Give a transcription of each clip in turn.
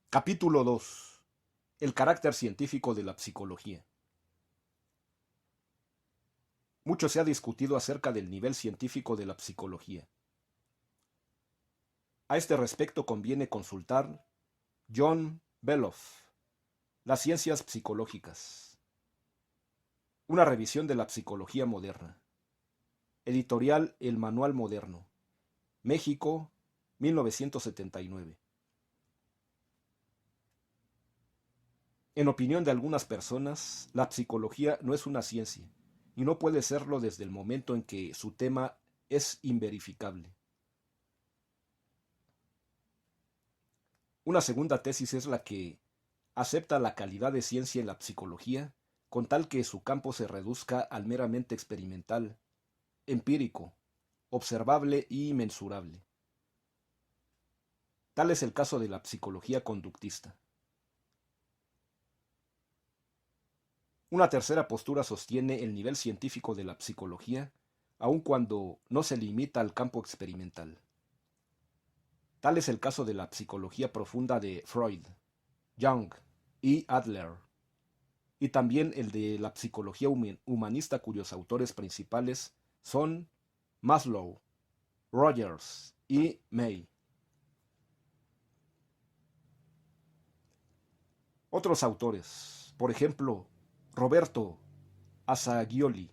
Capítulo 2. El carácter científico de la psicología. Mucho se ha discutido acerca del nivel científico de la psicología. A este respecto conviene consultar John Beloff, Las ciencias psicológicas. Una revisión de la psicología moderna. Editorial El Manual Moderno. México, 1979. En opinión de algunas personas, la psicología no es una ciencia, y no puede serlo desde el momento en que su tema es inverificable. Una segunda tesis es la que acepta la calidad de ciencia en la psicología, con tal que su campo se reduzca al meramente experimental, empírico, observable y mensurable. Tal es el caso de la psicología conductista. Una tercera postura sostiene el nivel científico de la psicología, aun cuando no se limita al campo experimental. Tal es el caso de la psicología profunda de Freud, Jung y Adler, y también el de la psicología humanista cuyos autores principales son Maslow, Rogers y May. Otros autores, por ejemplo, Roberto Assagioli,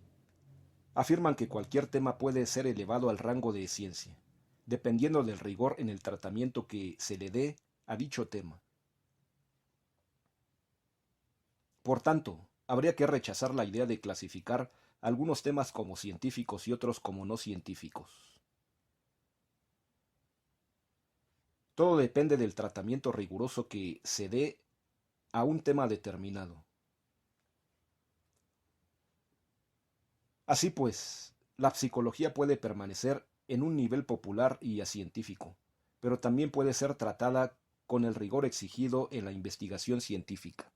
afirman que cualquier tema puede ser elevado al rango de ciencia, dependiendo del rigor en el tratamiento que se le dé a dicho tema. Por tanto, habría que rechazar la idea de clasificar algunos temas como científicos y otros como no científicos. Todo depende del tratamiento riguroso que se dé a un tema determinado. Así pues, la psicología puede permanecer en un nivel popular y científico, pero también puede ser tratada con el rigor exigido en la investigación científica.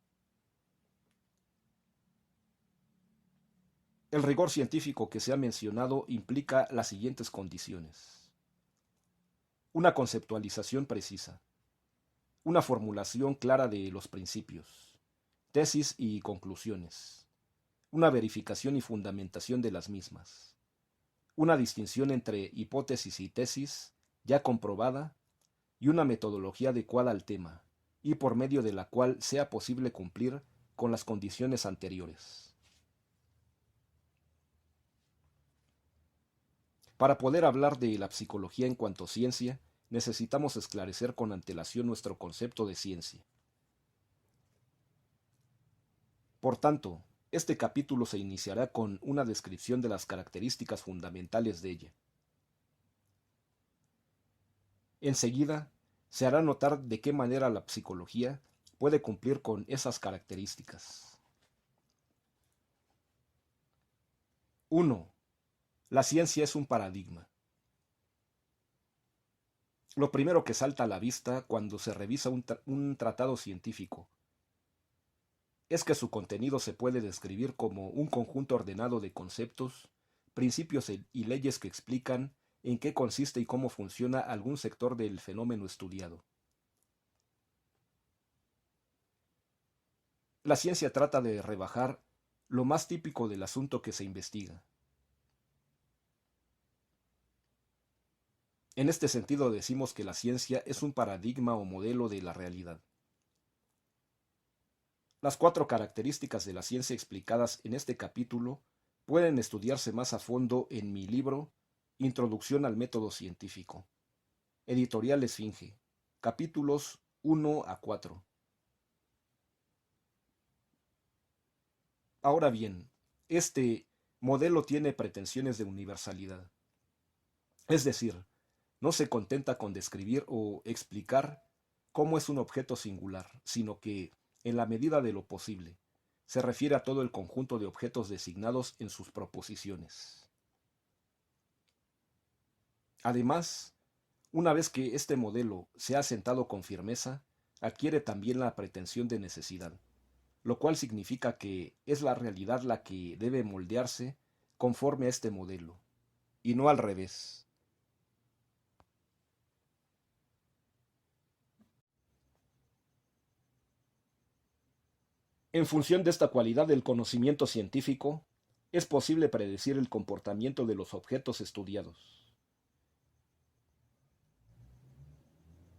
El rigor científico que se ha mencionado implica las siguientes condiciones: una conceptualización precisa, una formulación clara de los principios, tesis y conclusiones, una verificación y fundamentación de las mismas, una distinción entre hipótesis y tesis ya comprobada y una metodología adecuada al tema, y por medio de la cual sea posible cumplir con las condiciones anteriores. Para poder hablar de la psicología en cuanto ciencia, necesitamos esclarecer con antelación nuestro concepto de ciencia. Por tanto, este capítulo se iniciará con una descripción de las características fundamentales de ella. Enseguida, se hará notar de qué manera la psicología puede cumplir con esas características. 1. La ciencia es un paradigma. Lo primero que salta a la vista cuando se revisa un tratado científico es que su contenido se puede describir como un conjunto ordenado de conceptos, principios y leyes que explican en qué consiste y cómo funciona algún sector del fenómeno estudiado. La ciencia trata de rebajar lo más típico del asunto que se investiga. En este sentido decimos que la ciencia es un paradigma o modelo de la realidad. Las 4 características de la ciencia explicadas en este capítulo pueden estudiarse más a fondo en mi libro Introducción al método científico. Editorial Esfinge. Capítulos 1 a 4. Ahora bien, este modelo tiene pretensiones de universalidad. Es decir, no se contenta con describir o explicar cómo es un objeto singular, sino que, en la medida de lo posible, se refiere a todo el conjunto de objetos designados en sus proposiciones. Además, una vez que este modelo se ha asentado con firmeza, adquiere también la pretensión de necesidad, lo cual significa que es la realidad la que debe moldearse conforme a este modelo, y no al revés. En función de esta cualidad del conocimiento científico, es posible predecir el comportamiento de los objetos estudiados.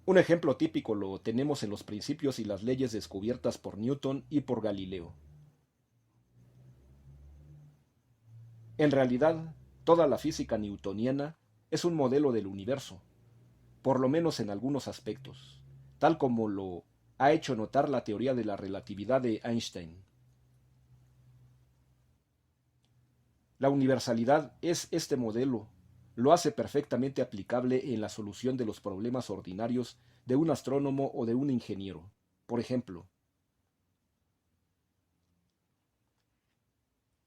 Un ejemplo típico lo tenemos en los principios y las leyes descubiertas por Newton y por Galileo. En realidad, toda la física newtoniana es un modelo del universo, por lo menos en algunos aspectos, tal como lo ha hecho notar la teoría de la relatividad de Einstein. La universalidad es este modelo, lo hace perfectamente aplicable en la solución de los problemas ordinarios de un astrónomo o de un ingeniero. Por ejemplo,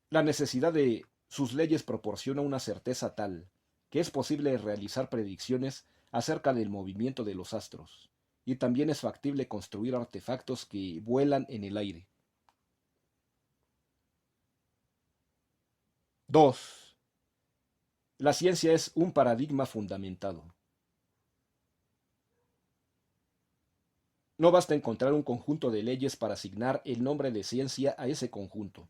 la necesidad de sus leyes proporciona una certeza tal que es posible realizar predicciones acerca del movimiento de los astros, y también es factible construir artefactos que vuelan en el aire. 2. La ciencia es un paradigma fundamentado. No basta encontrar un conjunto de leyes para asignar el nombre de ciencia a ese conjunto.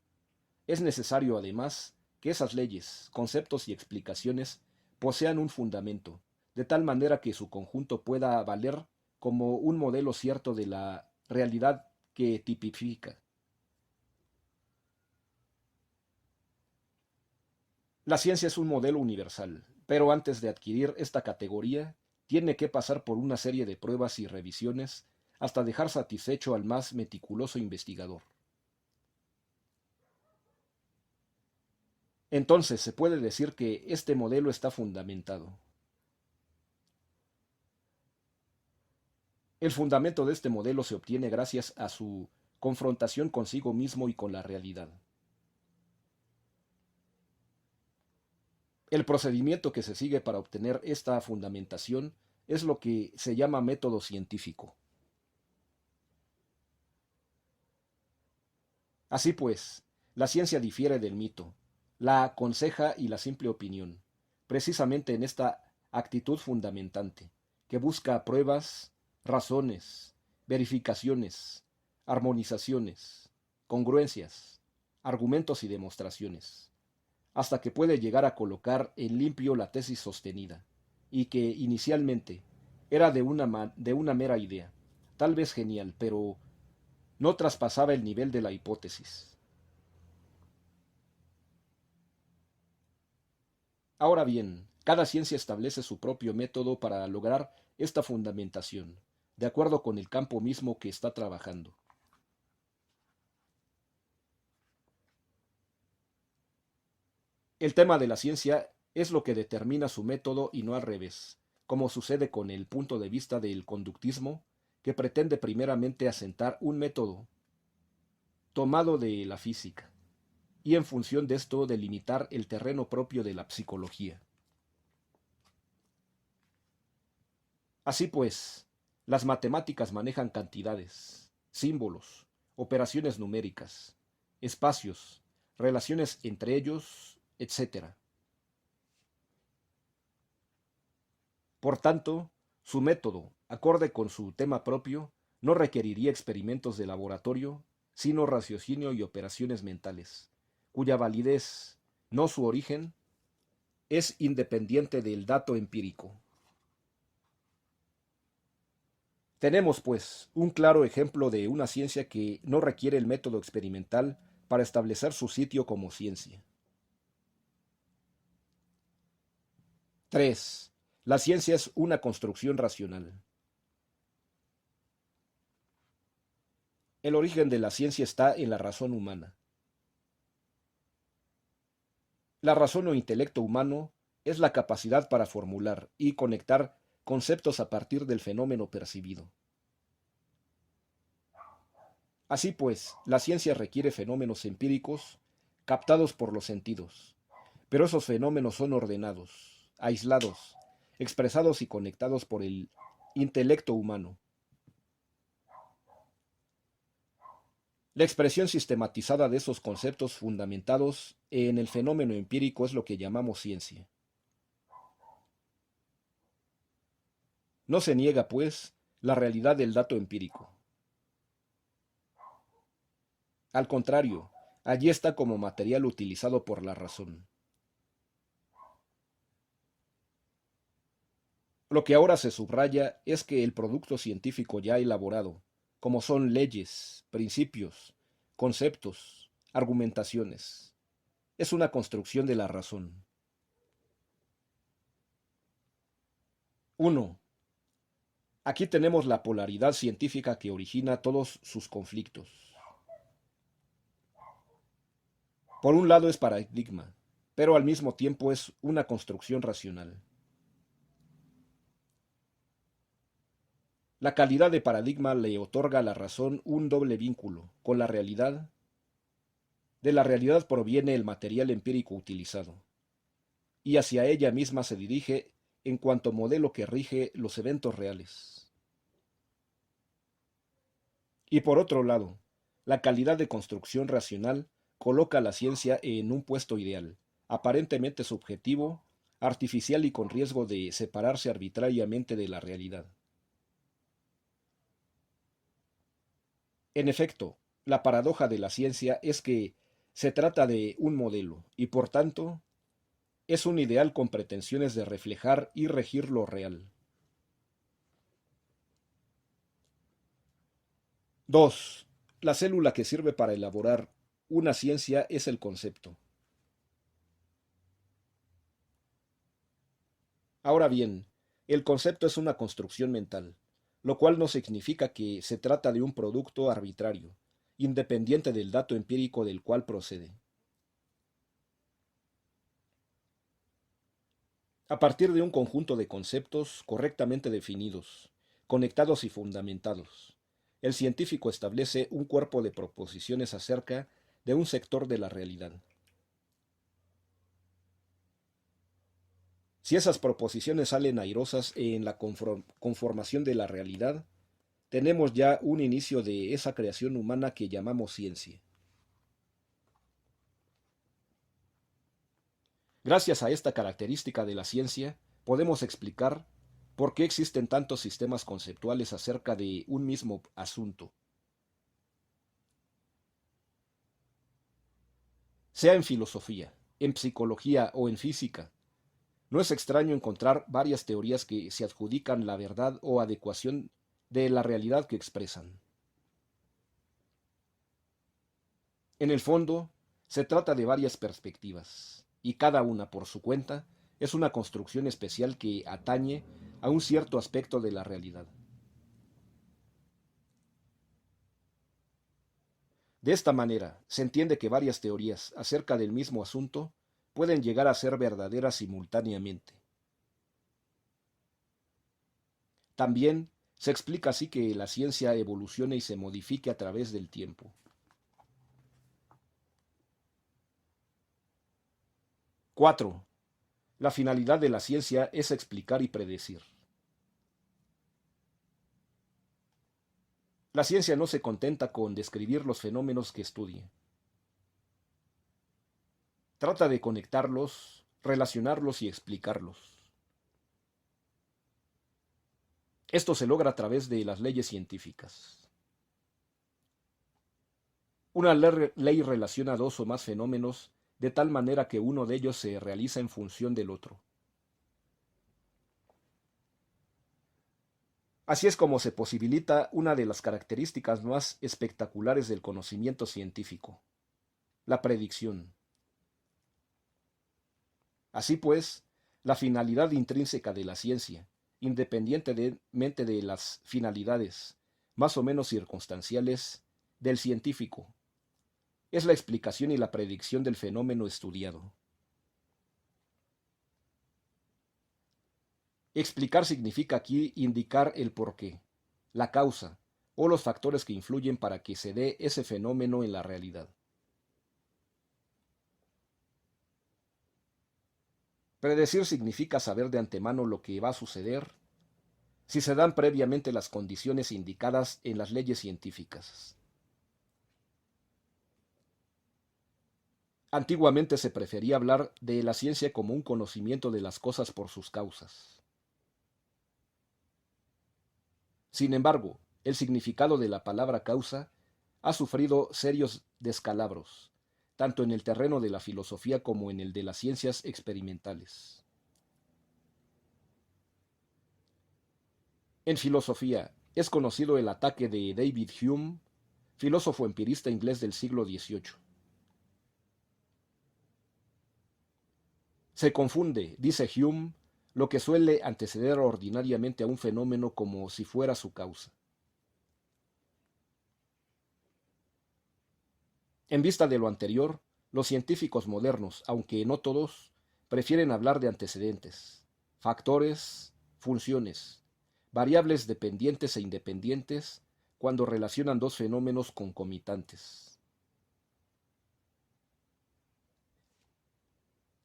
Es necesario, además, que esas leyes, conceptos y explicaciones posean un fundamento, de tal manera que su conjunto pueda valer como un modelo cierto de la realidad que tipifica. La ciencia es un modelo universal, pero antes de adquirir esta categoría, tiene que pasar por una serie de pruebas y revisiones hasta dejar satisfecho al más meticuloso investigador. Entonces se puede decir que este modelo está fundamentado. El fundamento de este modelo se obtiene gracias a su confrontación consigo mismo y con la realidad. El procedimiento que se sigue para obtener esta fundamentación es lo que se llama método científico. Así pues, la ciencia difiere del mito, la aconseja y la simple opinión, precisamente en esta actitud fundamentante, que busca pruebas, razones, verificaciones, armonizaciones, congruencias, argumentos y demostraciones, hasta que puede llegar a colocar en limpio la tesis sostenida, y que inicialmente era de una mera idea, tal vez genial, pero no traspasaba el nivel de la hipótesis. Ahora bien, cada ciencia establece su propio método para lograr esta fundamentación, de acuerdo con el campo mismo que está trabajando. El tema de la ciencia es lo que determina su método y no al revés, como sucede con el punto de vista del conductismo, que pretende primeramente asentar un método tomado de la física, y en función de esto delimitar el terreno propio de la psicología. Así pues, las matemáticas manejan cantidades, símbolos, operaciones numéricas, espacios, relaciones entre ellos, etc. Por tanto, su método, acorde con su tema propio, no requeriría experimentos de laboratorio, sino raciocinio y operaciones mentales, cuya validez, no su origen, es independiente del dato empírico. Tenemos, pues, un claro ejemplo de una ciencia que no requiere el método experimental para establecer su sitio como ciencia. 3. La ciencia es una construcción racional. El origen de la ciencia está en la razón humana. La razón o intelecto humano es la capacidad para formular y conectar conceptos a partir del fenómeno percibido. Así pues, la ciencia requiere fenómenos empíricos captados por los sentidos, pero esos fenómenos son ordenados, aislados, expresados y conectados por el intelecto humano. La expresión sistematizada de esos conceptos fundamentados en el fenómeno empírico es lo que llamamos ciencia. No se niega, pues, la realidad del dato empírico. Al contrario, allí está como material utilizado por la razón. Lo que ahora se subraya es que el producto científico ya elaborado, como son leyes, principios, conceptos, argumentaciones, es una construcción de la razón. 1. Aquí tenemos la polaridad científica que origina todos sus conflictos. Por un lado es paradigma, pero al mismo tiempo es una construcción racional. La calidad de paradigma le otorga a la razón un doble vínculo con la realidad. De la realidad proviene el material empírico utilizado, y hacia ella misma se dirige en cuanto modelo que rige los eventos reales. Y por otro lado, la calidad de construcción racional coloca a la ciencia en un puesto ideal, aparentemente subjetivo, artificial y con riesgo de separarse arbitrariamente de la realidad. En efecto, la paradoja de la ciencia es que se trata de un modelo y por tanto es un ideal con pretensiones de reflejar y regir lo real. 2. La célula que sirve para elaborar una ciencia es el concepto. Ahora bien, el concepto es una construcción mental, lo cual no significa que se trata de un producto arbitrario, independiente del dato empírico del cual procede. A partir de un conjunto de conceptos correctamente definidos, conectados y fundamentados, el científico establece un cuerpo de proposiciones acerca de un sector de la realidad. Si esas proposiciones salen airosas en la conformación de la realidad, tenemos ya un inicio de esa creación humana que llamamos ciencia. Gracias a esta característica de la ciencia, podemos explicar por qué existen tantos sistemas conceptuales acerca de un mismo asunto. Sea en filosofía, en psicología o en física, no es extraño encontrar varias teorías que se adjudican la verdad o adecuación de la realidad que expresan. En el fondo, se trata de varias perspectivas, y cada una por su cuenta es una construcción especial que atañe a un cierto aspecto de la realidad. De esta manera, se entiende que varias teorías acerca del mismo asunto pueden llegar a ser verdaderas simultáneamente. También se explica así que la ciencia evolucione y se modifique a través del tiempo. 4. La finalidad de la ciencia es explicar y predecir. La ciencia no se contenta con describir los fenómenos que estudia. Trata de conectarlos, relacionarlos y explicarlos. Esto se logra a través de las leyes científicas. Una ley relaciona dos o más fenómenos de tal manera que uno de ellos se realiza en función del otro. Así es como se posibilita una de las características más espectaculares del conocimiento científico, la predicción. Así pues, la finalidad intrínseca de la ciencia, independientemente de las finalidades, más o menos circunstanciales, del científico, es la explicación y la predicción del fenómeno estudiado. Explicar significa aquí indicar el porqué, la causa o los factores que influyen para que se dé ese fenómeno en la realidad. Predecir significa saber de antemano lo que va a suceder si se dan previamente las condiciones indicadas en las leyes científicas. Antiguamente se prefería hablar de la ciencia como un conocimiento de las cosas por sus causas. Sin embargo, el significado de la palabra causa ha sufrido serios descalabros, tanto en el terreno de la filosofía como en el de las ciencias experimentales. En filosofía, es conocido el ataque de David Hume, filósofo empirista inglés del siglo XVIII. Se confunde, dice Hume, lo que suele anteceder ordinariamente a un fenómeno como si fuera su causa. En vista de lo anterior, los científicos modernos, aunque no todos, prefieren hablar de antecedentes, factores, funciones, variables dependientes e independientes cuando relacionan dos fenómenos concomitantes.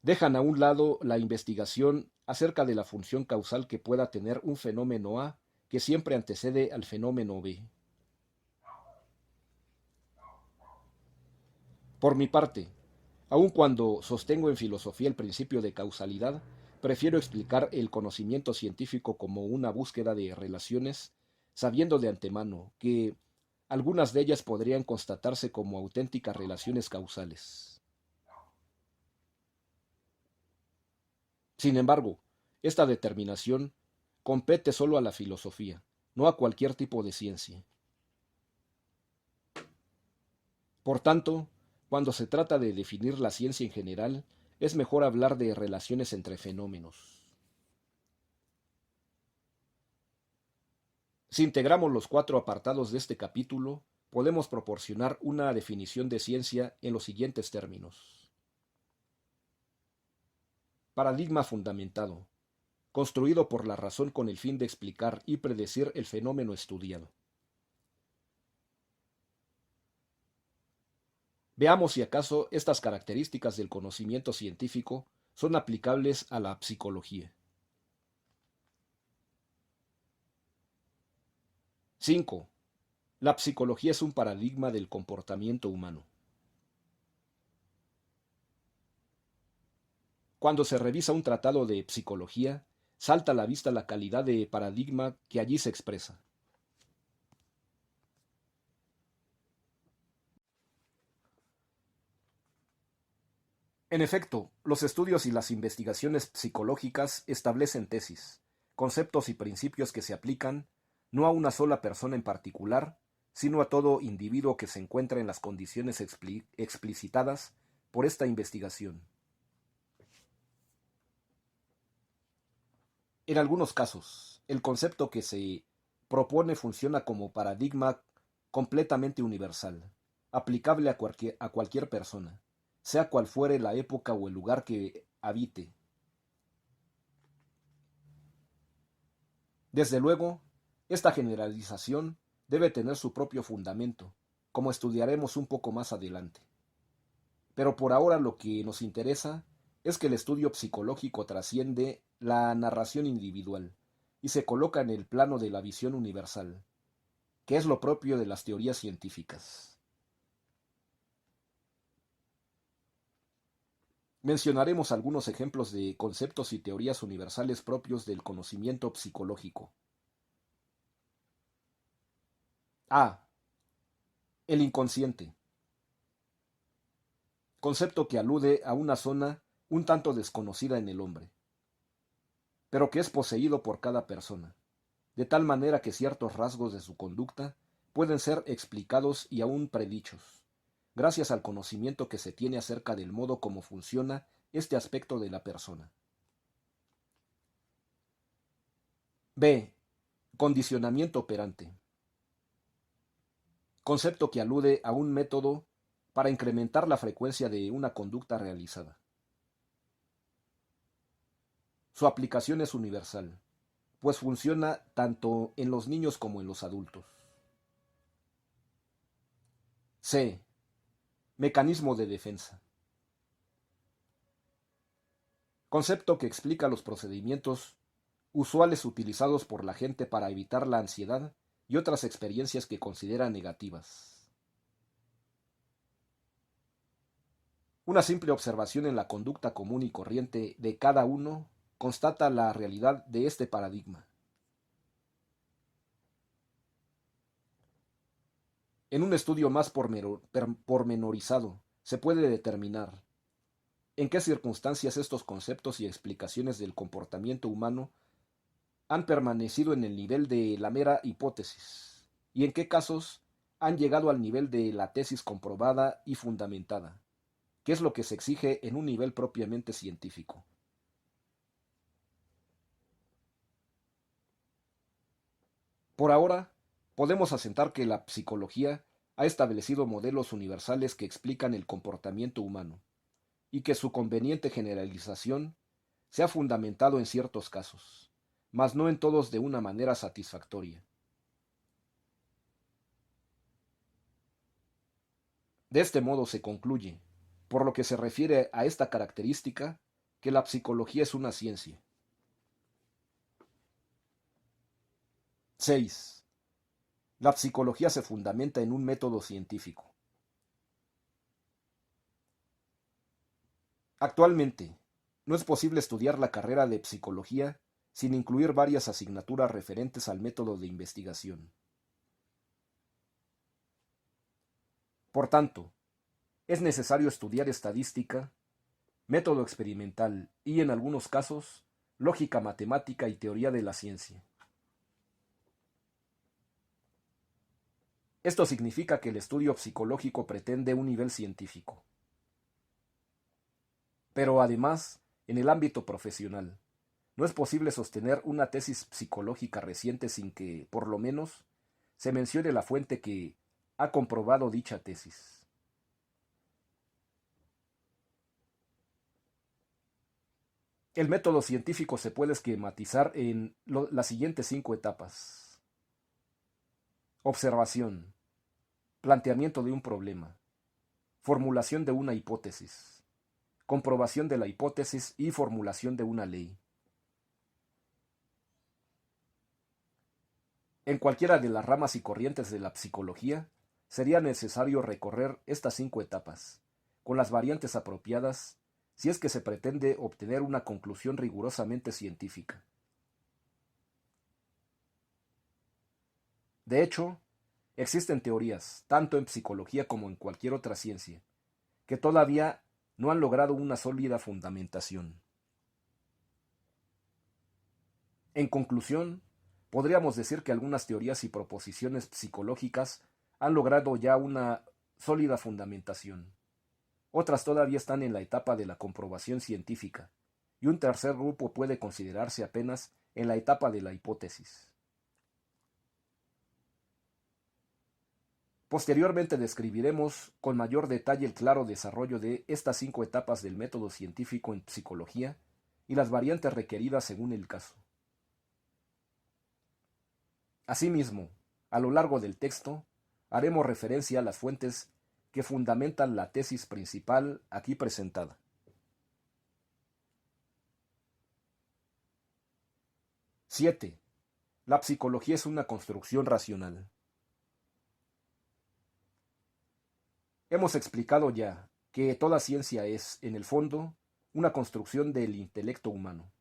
Dejan a un lado la investigación acerca de la función causal que pueda tener un fenómeno A que siempre antecede al fenómeno B. Por mi parte, aun cuando sostengo en filosofía el principio de causalidad, prefiero explicar el conocimiento científico como una búsqueda de relaciones, sabiendo de antemano que algunas de ellas podrían constatarse como auténticas relaciones causales. Sin embargo, esta determinación compete solo a la filosofía, no a cualquier tipo de ciencia. Por tanto, cuando se trata de definir la ciencia en general, es mejor hablar de relaciones entre fenómenos. Si integramos los 4 apartados de este capítulo, podemos proporcionar una definición de ciencia en los siguientes términos. Paradigma fundamentado, construido por la razón con el fin de explicar y predecir el fenómeno estudiado. Veamos si acaso estas características del conocimiento científico son aplicables a la psicología. 5. La psicología es un paradigma del comportamiento humano. Cuando se revisa un tratado de psicología, salta a la vista la calidad de paradigma que allí se expresa. En efecto, los estudios y las investigaciones psicológicas establecen tesis, conceptos y principios que se aplican no a una sola persona en particular, sino a todo individuo que se encuentra en las condiciones explicitadas por esta investigación. En algunos casos, el concepto que se propone funciona como paradigma completamente universal, aplicable a cualquier persona, sea cual fuere la época o el lugar que habite. Desde luego, esta generalización debe tener su propio fundamento, como estudiaremos un poco más adelante. Pero por ahora lo que nos interesa es que el estudio psicológico trasciende la narración individual y se coloca en el plano de la visión universal, que es lo propio de las teorías científicas. Mencionaremos algunos ejemplos de conceptos y teorías universales propios del conocimiento psicológico. A. El inconsciente. Concepto que alude a una zona un tanto desconocida en el hombre, pero que es poseído por cada persona, de tal manera que ciertos rasgos de su conducta pueden ser explicados y aún predichos, gracias al conocimiento que se tiene acerca del modo como funciona este aspecto de la persona. B. Condicionamiento operante. Concepto que alude a un método para incrementar la frecuencia de una conducta realizada. Su aplicación es universal, pues funciona tanto en los niños como en los adultos. C. Mecanismo de defensa. Concepto que explica los procedimientos usuales utilizados por la gente para evitar la ansiedad y otras experiencias que considera negativas. Una simple observación en la conducta común y corriente de cada uno constata la realidad de este paradigma. En un estudio más pormenorizado, se puede determinar en qué circunstancias estos conceptos y explicaciones del comportamiento humano han permanecido en el nivel de la mera hipótesis y en qué casos han llegado al nivel de la tesis comprobada y fundamentada, que es lo que se exige en un nivel propiamente científico. Por ahora, podemos asentar que la psicología ha establecido modelos universales que explican el comportamiento humano y que su conveniente generalización se ha fundamentado en ciertos casos, mas no en todos de una manera satisfactoria. De este modo se concluye, por lo que se refiere a esta característica, que la psicología es una ciencia. 6. La psicología se fundamenta en un método científico. Actualmente, no es posible estudiar la carrera de psicología sin incluir varias asignaturas referentes al método de investigación. Por tanto, es necesario estudiar estadística, método experimental y, en algunos casos, lógica matemática y teoría de la ciencia. Esto significa que el estudio psicológico pretende un nivel científico. Pero además, en el ámbito profesional, no es posible sostener una tesis psicológica reciente sin que, por lo menos, se mencione la fuente que ha comprobado dicha tesis. El método científico se puede esquematizar en las siguientes 5 etapas. Observación, planteamiento de un problema, formulación de una hipótesis, comprobación de la hipótesis y formulación de una ley. En cualquiera de las ramas y corrientes de la psicología, sería necesario recorrer estas 5 etapas, con las variantes apropiadas, si es que se pretende obtener una conclusión rigurosamente científica. De hecho, existen teorías, tanto en psicología como en cualquier otra ciencia, que todavía no han logrado una sólida fundamentación. En conclusión, podríamos decir que algunas teorías y proposiciones psicológicas han logrado ya una sólida fundamentación. Otras todavía están en la etapa de la comprobación científica, y un tercer grupo puede considerarse apenas en la etapa de la hipótesis. Posteriormente describiremos con mayor detalle el claro desarrollo de estas 5 etapas del método científico en psicología y las variantes requeridas según el caso. Asimismo, a lo largo del texto, haremos referencia a las fuentes que fundamentan la tesis principal aquí presentada. 7. La psicología es una construcción racional. Hemos explicado ya que toda ciencia es, en el fondo, una construcción del intelecto humano.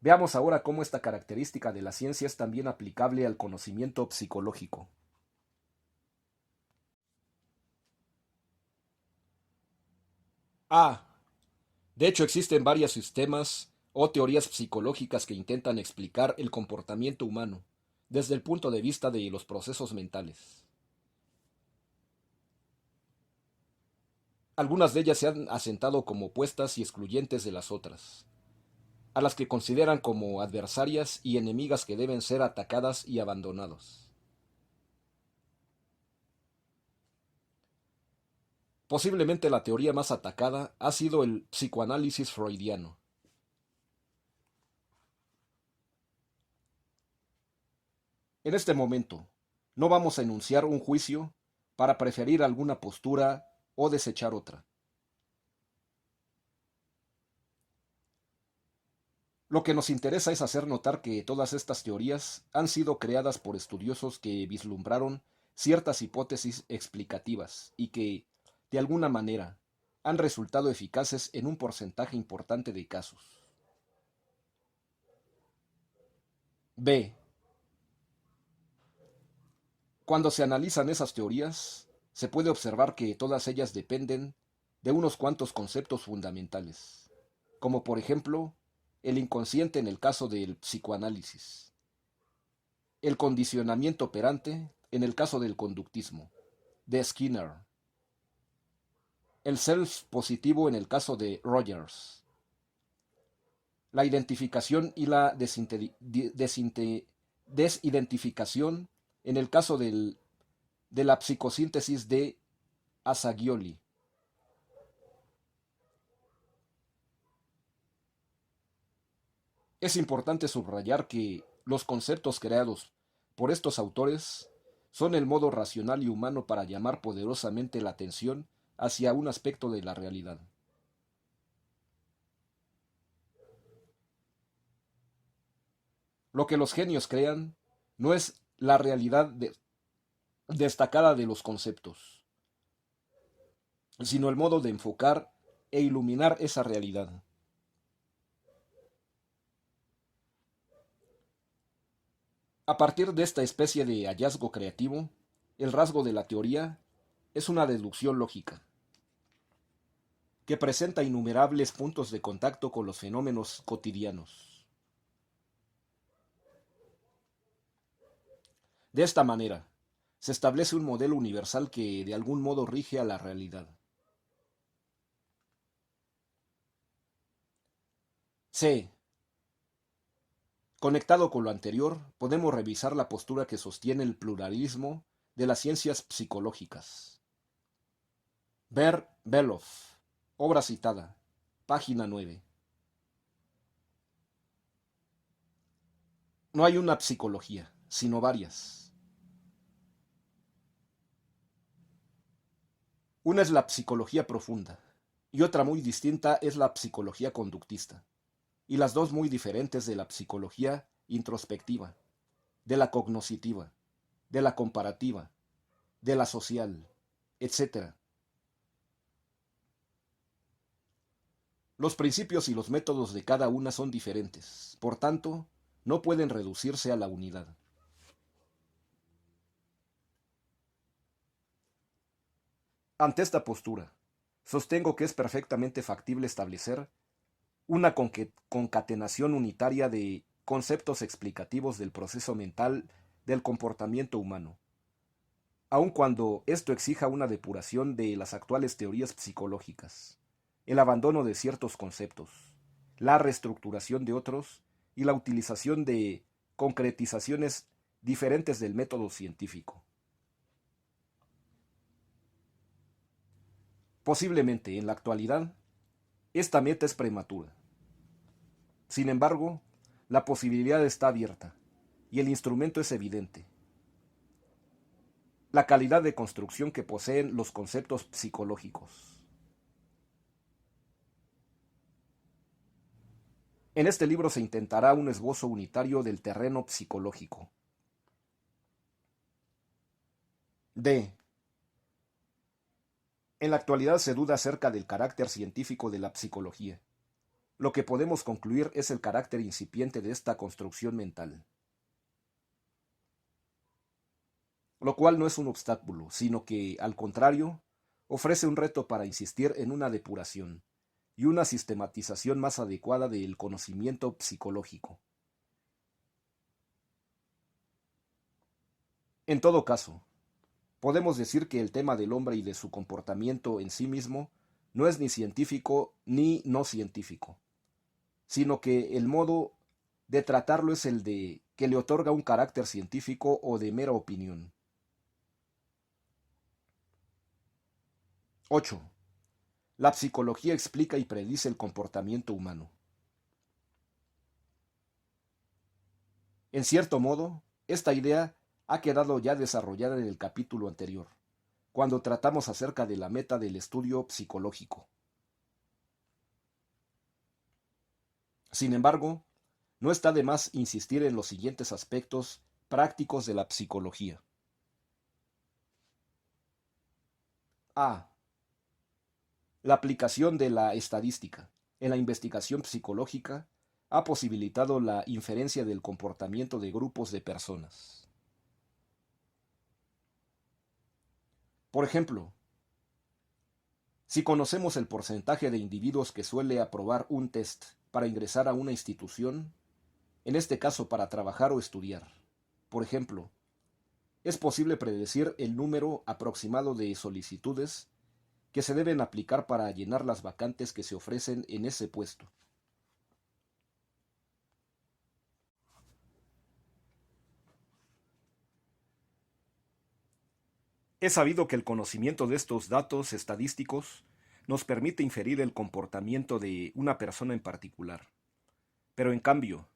Veamos ahora cómo esta característica de la ciencia es también aplicable al conocimiento psicológico. A. De hecho, existen varios sistemas o teorías psicológicas que intentan explicar el comportamiento humano desde el punto de vista de los procesos mentales. Algunas de ellas se han asentado como opuestas y excluyentes de las otras, a las que consideran como adversarias y enemigas que deben ser atacadas y abandonadas. Posiblemente la teoría más atacada ha sido el psicoanálisis freudiano. En este momento, no vamos a enunciar un juicio para preferir alguna postura o desechar otra. Lo que nos interesa es hacer notar que todas estas teorías han sido creadas por estudiosos que vislumbraron ciertas hipótesis explicativas y que, de alguna manera, han resultado eficaces en un porcentaje importante de casos. B. Cuando se analizan esas teorías, se puede observar que todas ellas dependen de unos cuantos conceptos fundamentales, como por ejemplo el inconsciente en el caso del psicoanálisis, el condicionamiento operante en el caso del conductismo, de Skinner, el self positivo en el caso de Rogers, la identificación y la desidentificación en el caso de la psicosíntesis de Assagioli. Es importante subrayar que los conceptos creados por estos autores son el modo racional y humano para llamar poderosamente la atención hacia un aspecto de la realidad. Lo que los genios crean no es la realidad destacada de los conceptos, sino el modo de enfocar e iluminar esa realidad. A partir de esta especie de hallazgo creativo, el rasgo de la teoría es una deducción lógica, que presenta innumerables puntos de contacto con los fenómenos cotidianos. De esta manera, se establece un modelo universal que de algún modo rige a la realidad. C. Conectado con lo anterior, podemos revisar la postura que sostiene el pluralismo de las ciencias psicológicas. Ver Beloff, obra citada, página 9. No hay una psicología, sino varias. Una es la psicología profunda, y otra muy distinta es la psicología conductista, y las dos muy diferentes de la psicología introspectiva, de la cognoscitiva, de la comparativa, de la social, etc. Los principios y los métodos de cada una son diferentes, por tanto, no pueden reducirse a la unidad. Ante esta postura, sostengo que es perfectamente factible establecer una concatenación unitaria de conceptos explicativos del proceso mental del comportamiento humano, aun cuando esto exija una depuración de las actuales teorías psicológicas, el abandono de ciertos conceptos, la reestructuración de otros y la utilización de concretizaciones diferentes del método científico. Posiblemente, en la actualidad, esta meta es prematura. Sin embargo, la posibilidad está abierta y el instrumento es evidente. La calidad de construcción que poseen los conceptos psicológicos. En este libro se intentará un esbozo unitario del terreno psicológico. D. En la actualidad se duda acerca del carácter científico de la psicología. Lo que podemos concluir es el carácter incipiente de esta construcción mental. Lo cual no es un obstáculo, sino que, al contrario, ofrece un reto para insistir en una depuración y una sistematización más adecuada del conocimiento psicológico. En todo caso, podemos decir que el tema del hombre y de su comportamiento en sí mismo no es ni científico ni no científico, sino que el modo de tratarlo es el de que le otorga un carácter científico o de mera opinión. 8. La psicología explica y predice el comportamiento humano. En cierto modo, esta idea ha quedado ya desarrollada en el capítulo anterior, cuando tratamos acerca de la meta del estudio psicológico. Sin embargo, no está de más insistir en los siguientes aspectos prácticos de la psicología. A. La aplicación de la estadística en la investigación psicológica ha posibilitado la inferencia del comportamiento de grupos de personas. Por ejemplo, si conocemos el porcentaje de individuos que suele aprobar un test para ingresar a una institución, en este caso para trabajar o estudiar, por ejemplo, es posible predecir el número aproximado de solicitudes que se deben aplicar para llenar las vacantes que se ofrecen en ese puesto. Es sabido que el conocimiento de estos datos estadísticos nos permite inferir el comportamiento de una persona en particular, pero en cambio,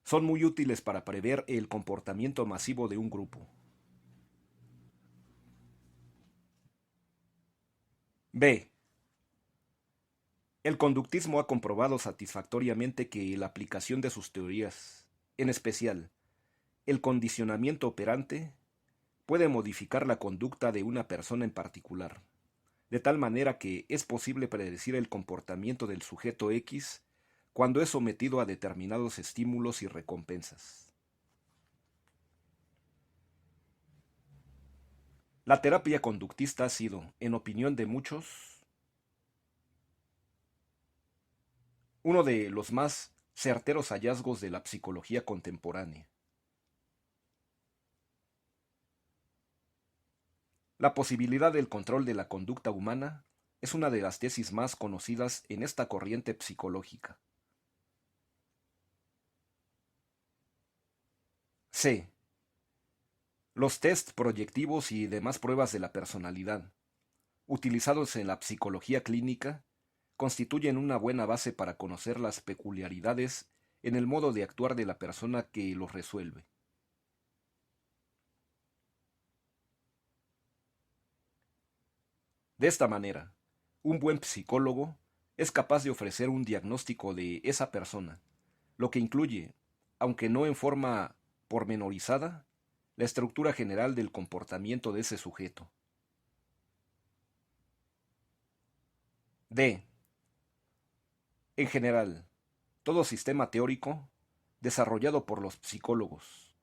son muy útiles para prever el comportamiento masivo de un grupo. B. El conductismo ha comprobado satisfactoriamente que la aplicación de sus teorías, en especial el condicionamiento operante, puede modificar la conducta de una persona en particular, de tal manera que es posible predecir el comportamiento del sujeto X cuando es sometido a determinados estímulos y recompensas. La terapia conductista ha sido, en opinión de muchos, uno de los más certeros hallazgos de la psicología contemporánea. La posibilidad del control de la conducta humana es una de las tesis más conocidas en esta corriente psicológica. C. Los test proyectivos y demás pruebas de la personalidad, utilizados en la psicología clínica, constituyen una buena base para conocer las peculiaridades en el modo de actuar de la persona que los resuelve. De esta manera, un buen psicólogo es capaz de ofrecer un diagnóstico de esa persona, lo que incluye, aunque no en forma pormenorizada, la estructura general del comportamiento de ese sujeto. D. En general, todo sistema teórico, desarrollado por los psicólogos,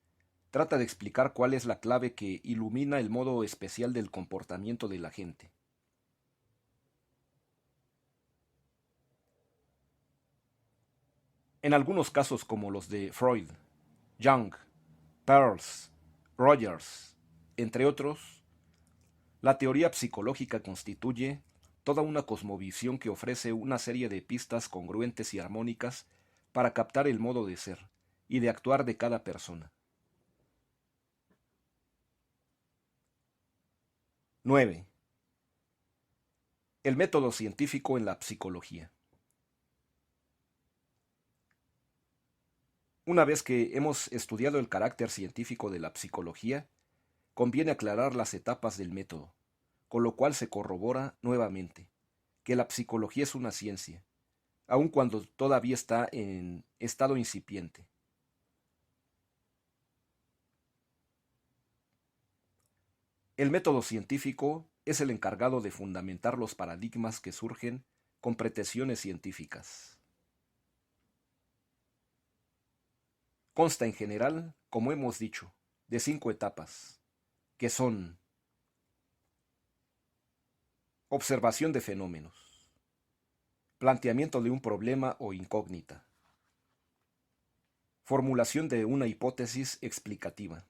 trata de explicar cuál es la clave que ilumina el modo especial del comportamiento de la gente. En algunos casos como los de Freud, Jung, Peirce, Rogers, entre otros, la teoría psicológica constituye toda una cosmovisión que ofrece una serie de pistas congruentes y armónicas para captar el modo de ser y de actuar de cada persona. 9. El método científico en la psicología. Una vez que hemos estudiado el carácter científico de la psicología, conviene aclarar las etapas del método, con lo cual se corrobora nuevamente que la psicología es una ciencia, aun cuando todavía está en estado incipiente. El método científico es el encargado de fundamentar los paradigmas que surgen con pretensiones científicas. Consta en general, como hemos dicho, de 5 etapas, que son: observación de fenómenos, planteamiento de un problema o incógnita, formulación de una hipótesis explicativa,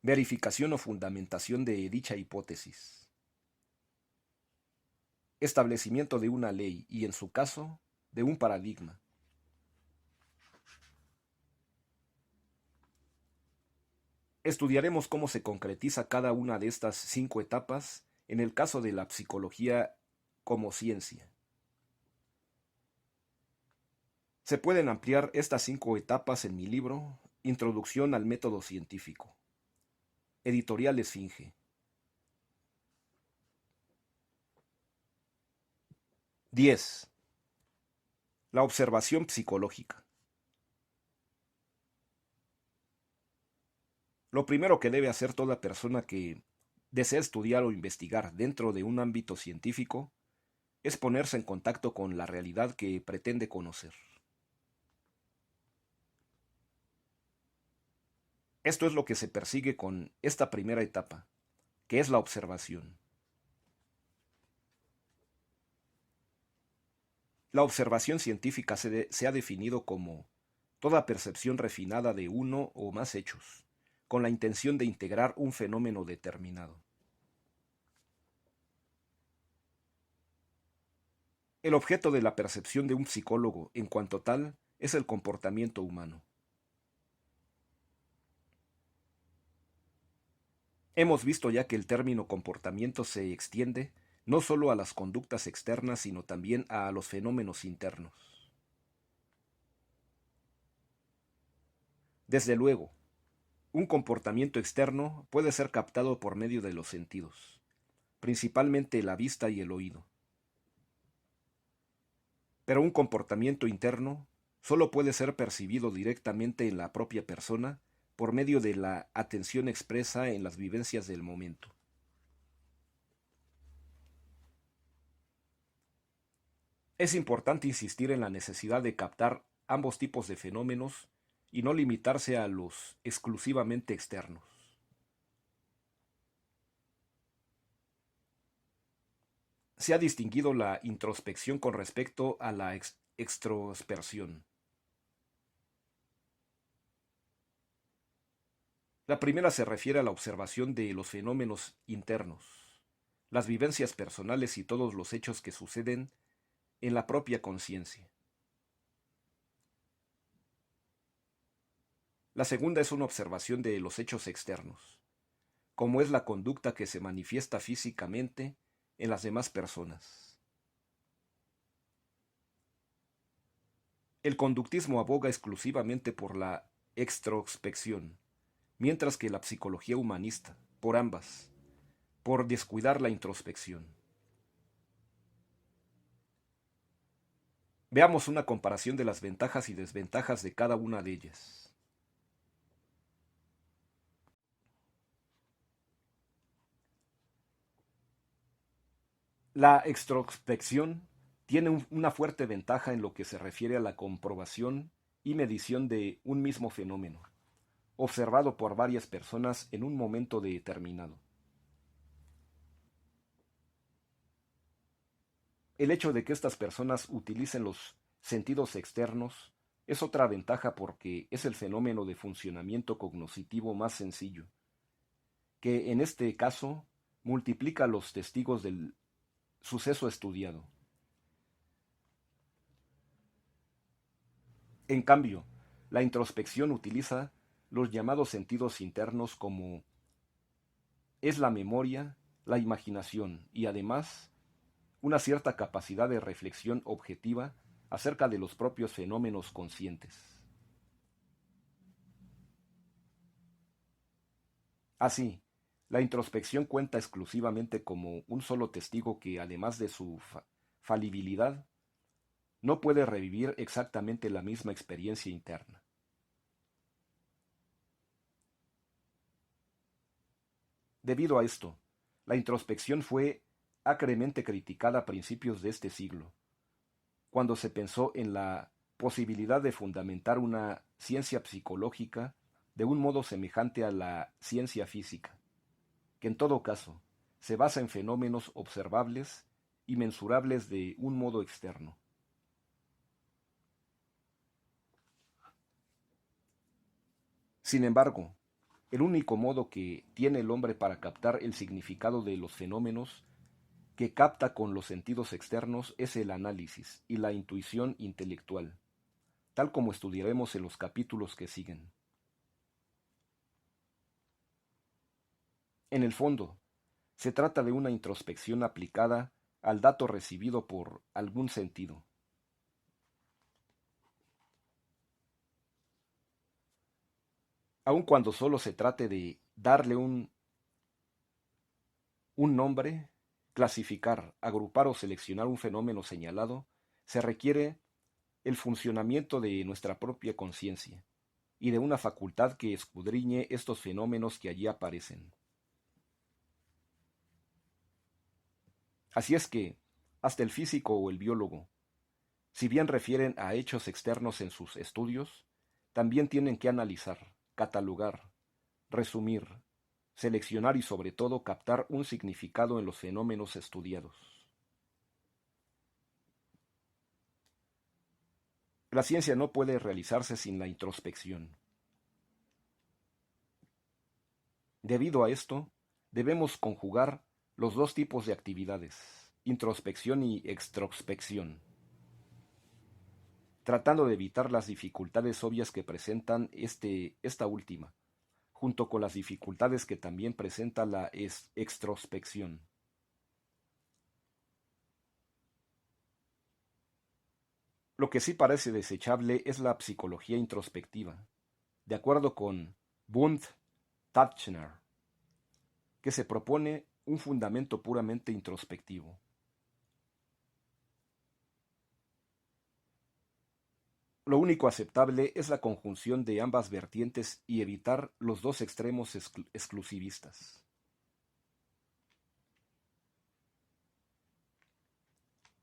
verificación o fundamentación de dicha hipótesis, establecimiento de una ley y, en su caso, de un paradigma. Estudiaremos cómo se concretiza cada una de estas 5 etapas en el caso de la psicología como ciencia. Se pueden ampliar estas 5 etapas en mi libro Introducción al método científico. Editorial Esfinge. 10. La observación psicológica. Lo primero que debe hacer toda persona que desea estudiar o investigar dentro de un ámbito científico es ponerse en contacto con la realidad que pretende conocer. Esto es lo que se persigue con esta primera etapa, que es la observación. La observación científica se ha definido como toda percepción refinada de uno o más hechos, con la intención de integrar un fenómeno determinado. El objeto de la percepción de un psicólogo, en cuanto tal, es el comportamiento humano. Hemos visto ya que el término comportamiento se extiende no solo a las conductas externas, sino también a los fenómenos internos. Desde luego, un comportamiento externo puede ser captado por medio de los sentidos, principalmente la vista y el oído. Pero un comportamiento interno solo puede ser percibido directamente en la propia persona por medio de la atención expresa en las vivencias del momento. Es importante insistir en la necesidad de captar ambos tipos de fenómenos y no limitarse a los exclusivamente externos. Se ha distinguido la introspección con respecto a la extrospersión. La primera se refiere a la observación de los fenómenos internos, las vivencias personales y todos los hechos que suceden en la propia conciencia. La segunda es una observación de los hechos externos, como es la conducta que se manifiesta físicamente en las demás personas. El conductismo aboga exclusivamente por la extrospección, mientras que la psicología humanista, por ambas, por descuidar la introspección. Veamos una comparación de las ventajas y desventajas de cada una de ellas. La extrospección tiene una fuerte ventaja en lo que se refiere a la comprobación y medición de un mismo fenómeno, observado por varias personas en un momento determinado. El hecho de que estas personas utilicen los sentidos externos es otra ventaja porque es el fenómeno de funcionamiento cognitivo más sencillo, que en este caso multiplica los testigos del suceso estudiado. En cambio, la introspección utiliza los llamados sentidos internos como es la memoria, la imaginación y además una cierta capacidad de reflexión objetiva acerca de los propios fenómenos conscientes. Así, la introspección cuenta exclusivamente como un solo testigo que, además de su falibilidad, no puede revivir exactamente la misma experiencia interna. Debido a esto, la introspección fue acremente criticada a principios de este siglo, cuando se pensó en la posibilidad de fundamentar una ciencia psicológica de un modo semejante a la ciencia física, que en todo caso se basa en fenómenos observables y mensurables de un modo externo. Sin embargo, el único modo que tiene el hombre para captar el significado de los fenómenos que capta con los sentidos externos es el análisis y la intuición intelectual, tal como estudiaremos en los capítulos que siguen. En el fondo, se trata de una introspección aplicada al dato recibido por algún sentido. Aun cuando solo se trate de darle un nombre, clasificar, agrupar o seleccionar un fenómeno señalado, se requiere el funcionamiento de nuestra propia conciencia y de una facultad que escudriñe estos fenómenos que allí aparecen. Así es que, hasta el físico o el biólogo, si bien refieren a hechos externos en sus estudios, también tienen que analizar, catalogar, resumir, seleccionar y sobre todo captar un significado en los fenómenos estudiados. La ciencia no puede realizarse sin la introspección. Debido a esto, debemos conjugar los dos tipos de actividades, introspección y extrospección, tratando de evitar las dificultades obvias que presentan esta última, junto con las dificultades que también presenta la extrospección. Lo que sí parece desechable es la psicología introspectiva, de acuerdo con Bund Tachner, que se propone un fundamento puramente introspectivo. Lo único aceptable es la conjunción de ambas vertientes y evitar los dos extremos exclusivistas.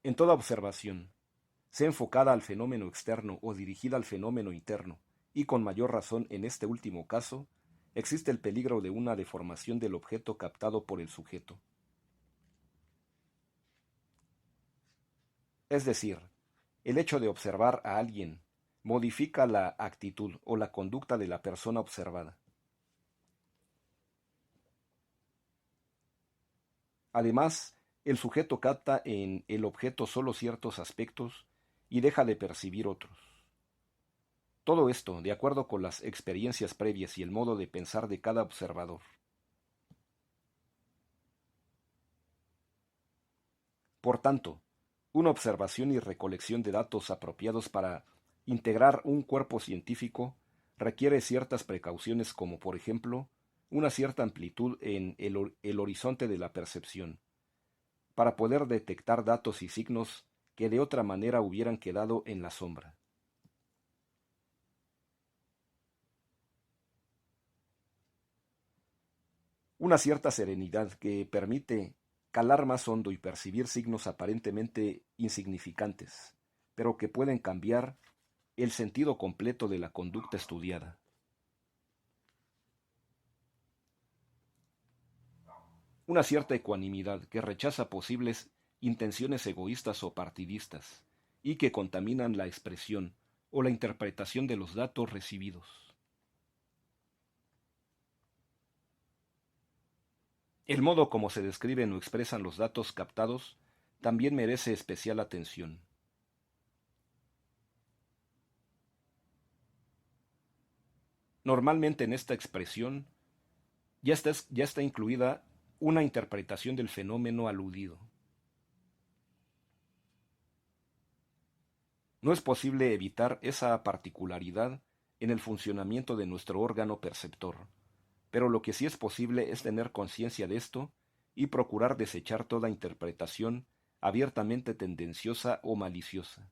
En toda observación, sea enfocada al fenómeno externo o dirigida al fenómeno interno, y con mayor razón en este último caso, existe el peligro de una deformación del objeto captado por el sujeto. Es decir, el hecho de observar a alguien modifica la actitud o la conducta de la persona observada. Además, el sujeto capta en el objeto solo ciertos aspectos y deja de percibir otros. Todo esto de acuerdo con las experiencias previas y el modo de pensar de cada observador. Por tanto, una observación y recolección de datos apropiados para integrar un cuerpo científico requiere ciertas precauciones como por ejemplo una cierta amplitud en el horizonte de la percepción, para poder detectar datos y signos que de otra manera hubieran quedado en la sombra. Una cierta serenidad que permite calar más hondo y percibir signos aparentemente insignificantes, pero que pueden cambiar el sentido completo de la conducta estudiada. Una cierta ecuanimidad que rechaza posibles intenciones egoístas o partidistas y que contaminan la expresión o la interpretación de los datos recibidos. El modo como se describen o expresan los datos captados también merece especial atención. Normalmente en esta expresión ya está incluida una interpretación del fenómeno aludido. No es posible evitar esa particularidad en el funcionamiento de nuestro órgano perceptor, pero lo que sí es posible es tener conciencia de esto y procurar desechar toda interpretación abiertamente tendenciosa o maliciosa.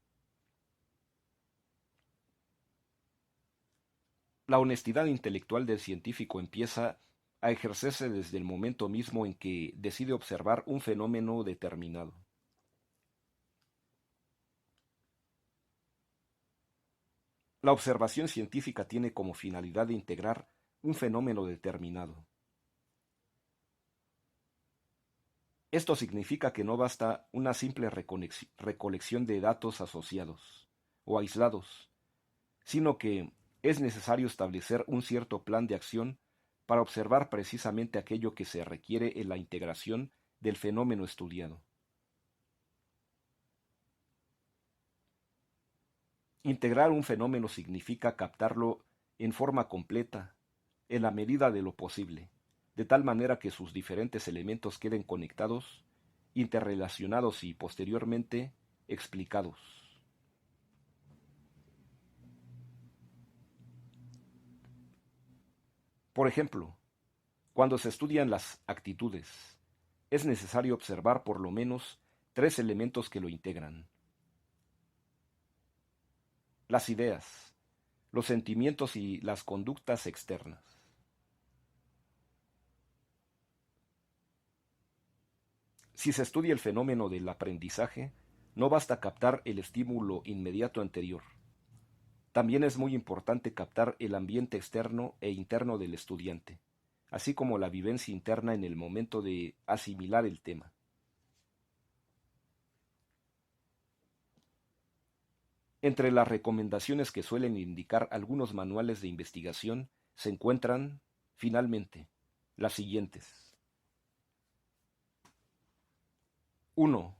La honestidad intelectual del científico empieza a ejercerse desde el momento mismo en que decide observar un fenómeno determinado. La observación científica tiene como finalidad de integrar un fenómeno determinado. Esto significa que no basta una simple recolección de datos asociados o aislados, sino que es necesario establecer un cierto plan de acción para observar precisamente aquello que se requiere en la integración del fenómeno estudiado. Integrar un fenómeno significa captarlo en forma completa, en la medida de lo posible, de tal manera que sus diferentes elementos queden conectados, interrelacionados y posteriormente explicados. Por ejemplo, cuando se estudian las actitudes, es necesario observar por lo menos tres elementos que lo integran: las ideas, los sentimientos y las conductas externas. Si se estudia el fenómeno del aprendizaje, no basta captar el estímulo inmediato anterior. También es muy importante captar el ambiente externo e interno del estudiante, así como la vivencia interna en el momento de asimilar el tema. Entre las recomendaciones que suelen indicar algunos manuales de investigación se encuentran, finalmente, las siguientes. 1.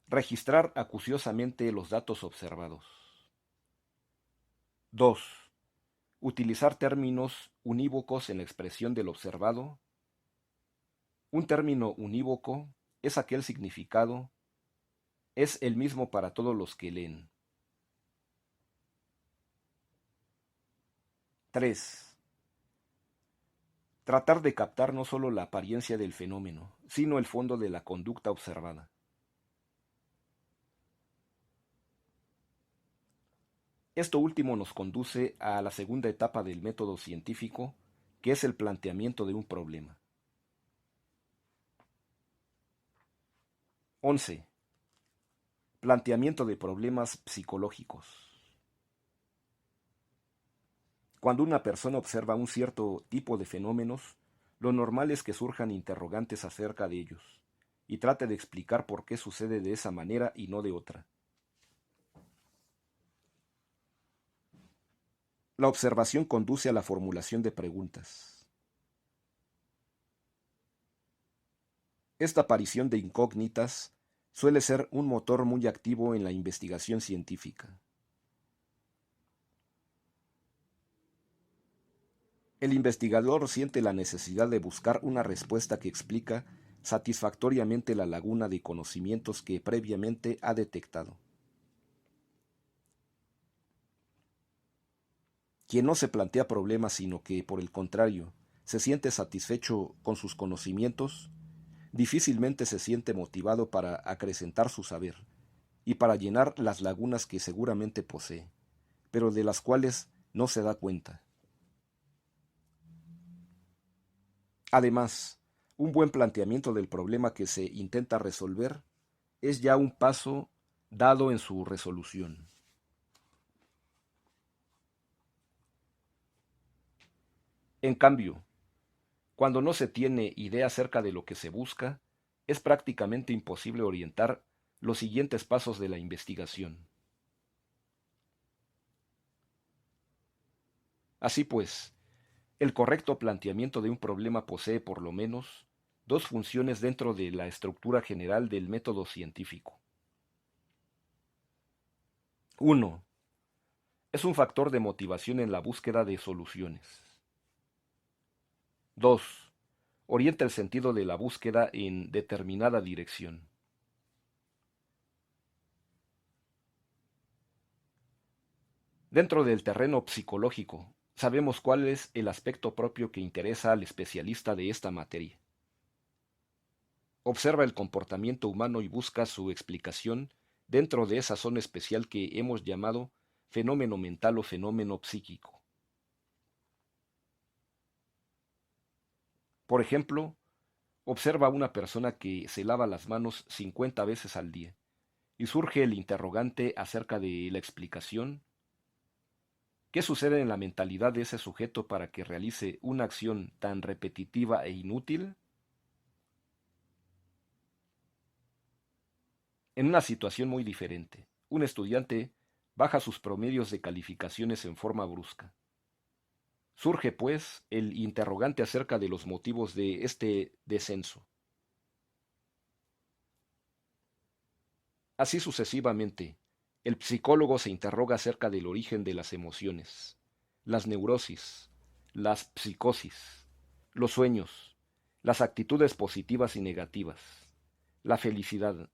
Registrar acuciosamente los datos observados. 2. Utilizar términos unívocos en la expresión del observado. Un término unívoco es aquel significado, es el mismo para todos los que leen. 3. Tratar de captar no solo la apariencia del fenómeno, sino el fondo de la conducta observada. Esto último nos conduce a la segunda etapa del método científico, que es el planteamiento de un problema. 11. Planteamiento de problemas psicológicos. Cuando una persona observa un cierto tipo de fenómenos, lo normal es que surjan interrogantes acerca de ellos, y trate de explicar por qué sucede de esa manera y no de otra. La observación conduce a la formulación de preguntas. Esta aparición de incógnitas suele ser un motor muy activo en la investigación científica. El investigador siente la necesidad de buscar una respuesta que explica satisfactoriamente la laguna de conocimientos que previamente ha detectado. Quien no se plantea problemas, sino que, por el contrario, se siente satisfecho con sus conocimientos, difícilmente se siente motivado para acrecentar su saber y para llenar las lagunas que seguramente posee, pero de las cuales no se da cuenta. Además, un buen planteamiento del problema que se intenta resolver es ya un paso dado en su resolución. En cambio, cuando no se tiene idea acerca de lo que se busca, es prácticamente imposible orientar los siguientes pasos de la investigación. Así pues, el correcto planteamiento de un problema posee por lo menos dos funciones dentro de la estructura general del método científico. 1. Es un factor de motivación en la búsqueda de soluciones. 2. Orienta el sentido de la búsqueda en determinada dirección. Dentro del terreno psicológico, sabemos cuál es el aspecto propio que interesa al especialista de esta materia. Observa el comportamiento humano y busca su explicación dentro de esa zona especial que hemos llamado fenómeno mental o fenómeno psíquico. Por ejemplo, observa a una persona que se lava las manos 50 veces al día y surge el interrogante acerca de la explicación. ¿Qué sucede en la mentalidad de ese sujeto para que realice una acción tan repetitiva e inútil? En una situación muy diferente, un estudiante baja sus promedios de calificaciones en forma brusca. Surge, pues, el interrogante acerca de los motivos de este descenso. Así sucesivamente, el psicólogo se interroga acerca del origen de las emociones, las neurosis, las psicosis, los sueños, las actitudes positivas y negativas, la felicidad,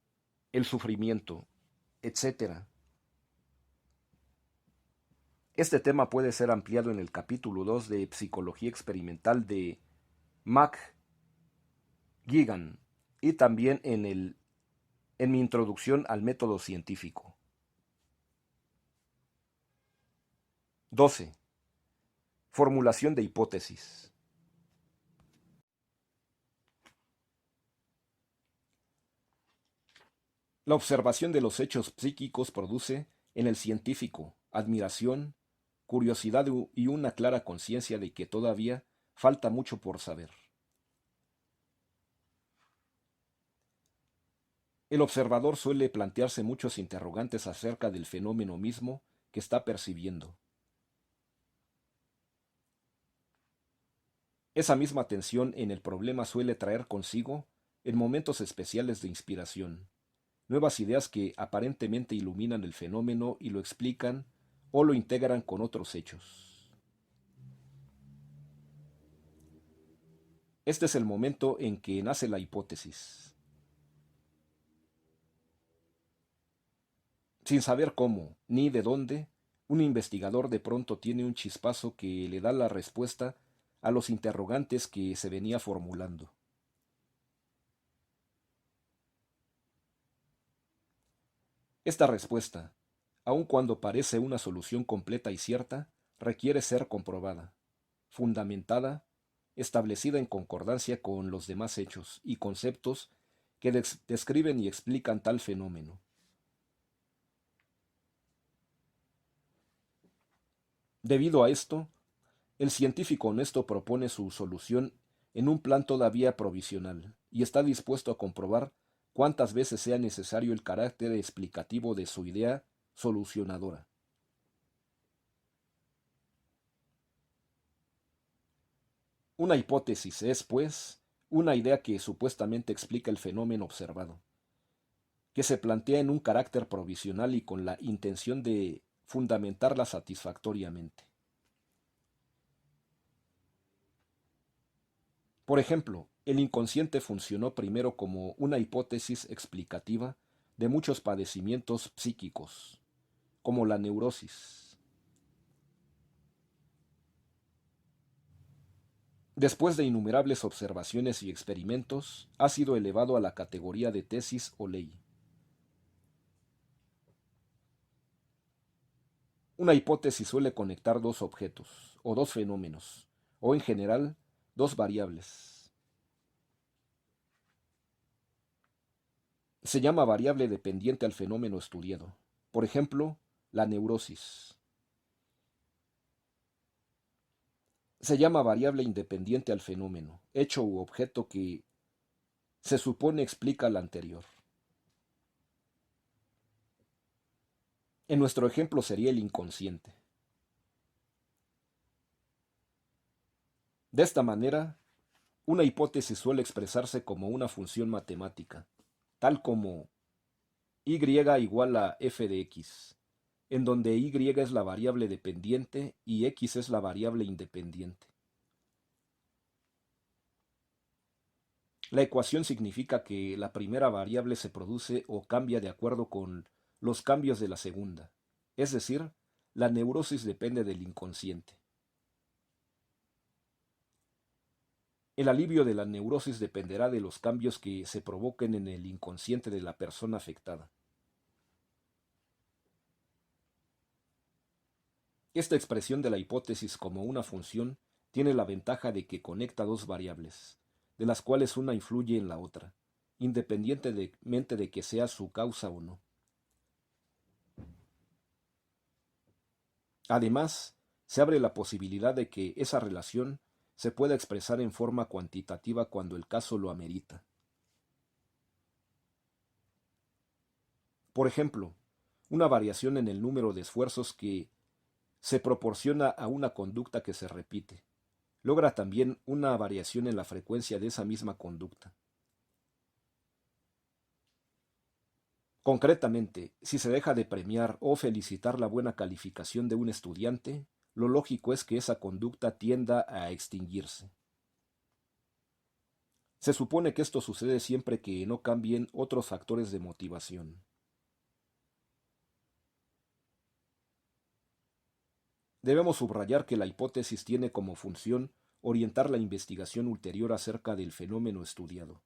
el sufrimiento, etc. Este tema puede ser ampliado en el capítulo 2 de Psicología Experimental de McGuigan y también en mi introducción al método científico. 12. Formulación de hipótesis. La observación de los hechos psíquicos produce en el científico admiración, curiosidad y una clara conciencia de que todavía falta mucho por saber. El observador suele plantearse muchos interrogantes acerca del fenómeno mismo que está percibiendo. Esa misma tensión en el problema suele traer consigo, en momentos especiales de inspiración, nuevas ideas que aparentemente iluminan el fenómeno y lo explican o lo integran con otros hechos. Este es el momento en que nace la hipótesis. Sin saber cómo ni de dónde, un investigador de pronto tiene un chispazo que le da la respuesta a los interrogantes que se venía formulando. Esta respuesta, aun cuando parece una solución completa y cierta, requiere ser comprobada, fundamentada, establecida en concordancia con los demás hechos y conceptos que describen y explican tal fenómeno. Debido a esto, el científico honesto propone su solución en un plan todavía provisional y está dispuesto a comprobar cuántas veces sea necesario el carácter explicativo de su idea solucionadora. Una hipótesis es, pues, una idea que supuestamente explica el fenómeno observado, que se plantea en un carácter provisional y con la intención de fundamentarla satisfactoriamente. Por ejemplo, el inconsciente funcionó primero como una hipótesis explicativa de muchos padecimientos psíquicos, como la neurosis. Después de innumerables observaciones y experimentos, ha sido elevado a la categoría de tesis o ley. Una hipótesis suele conectar dos objetos, o dos fenómenos, o en general, dos variables. Se llama variable dependiente al fenómeno estudiado. Por ejemplo, la neurosis. Se llama variable independiente al fenómeno, hecho u objeto que se supone explica la anterior. En nuestro ejemplo sería el inconsciente. De esta manera, una hipótesis suele expresarse como una función matemática, tal como y igual a f de x, en donde y es la variable dependiente y x es la variable independiente. La ecuación significa que la primera variable se produce o cambia de acuerdo con los cambios de la segunda, es decir, la neurosis depende del inconsciente. El alivio de la neurosis dependerá de los cambios que se provoquen en el inconsciente de la persona afectada. Esta expresión de la hipótesis como una función tiene la ventaja de que conecta dos variables, de las cuales una influye en la otra, independientemente de que sea su causa o no. Además, se abre la posibilidad de que esa relación se pueda expresar en forma cuantitativa cuando el caso lo amerita. Por ejemplo, una variación en el número de esfuerzos que se proporciona a una conducta que se repite, logra también una variación en la frecuencia de esa misma conducta. Concretamente, si se deja de premiar o felicitar la buena calificación de un estudiante, lo lógico es que esa conducta tienda a extinguirse. Se supone que esto sucede siempre que no cambien otros factores de motivación. Debemos subrayar que la hipótesis tiene como función orientar la investigación ulterior acerca del fenómeno estudiado.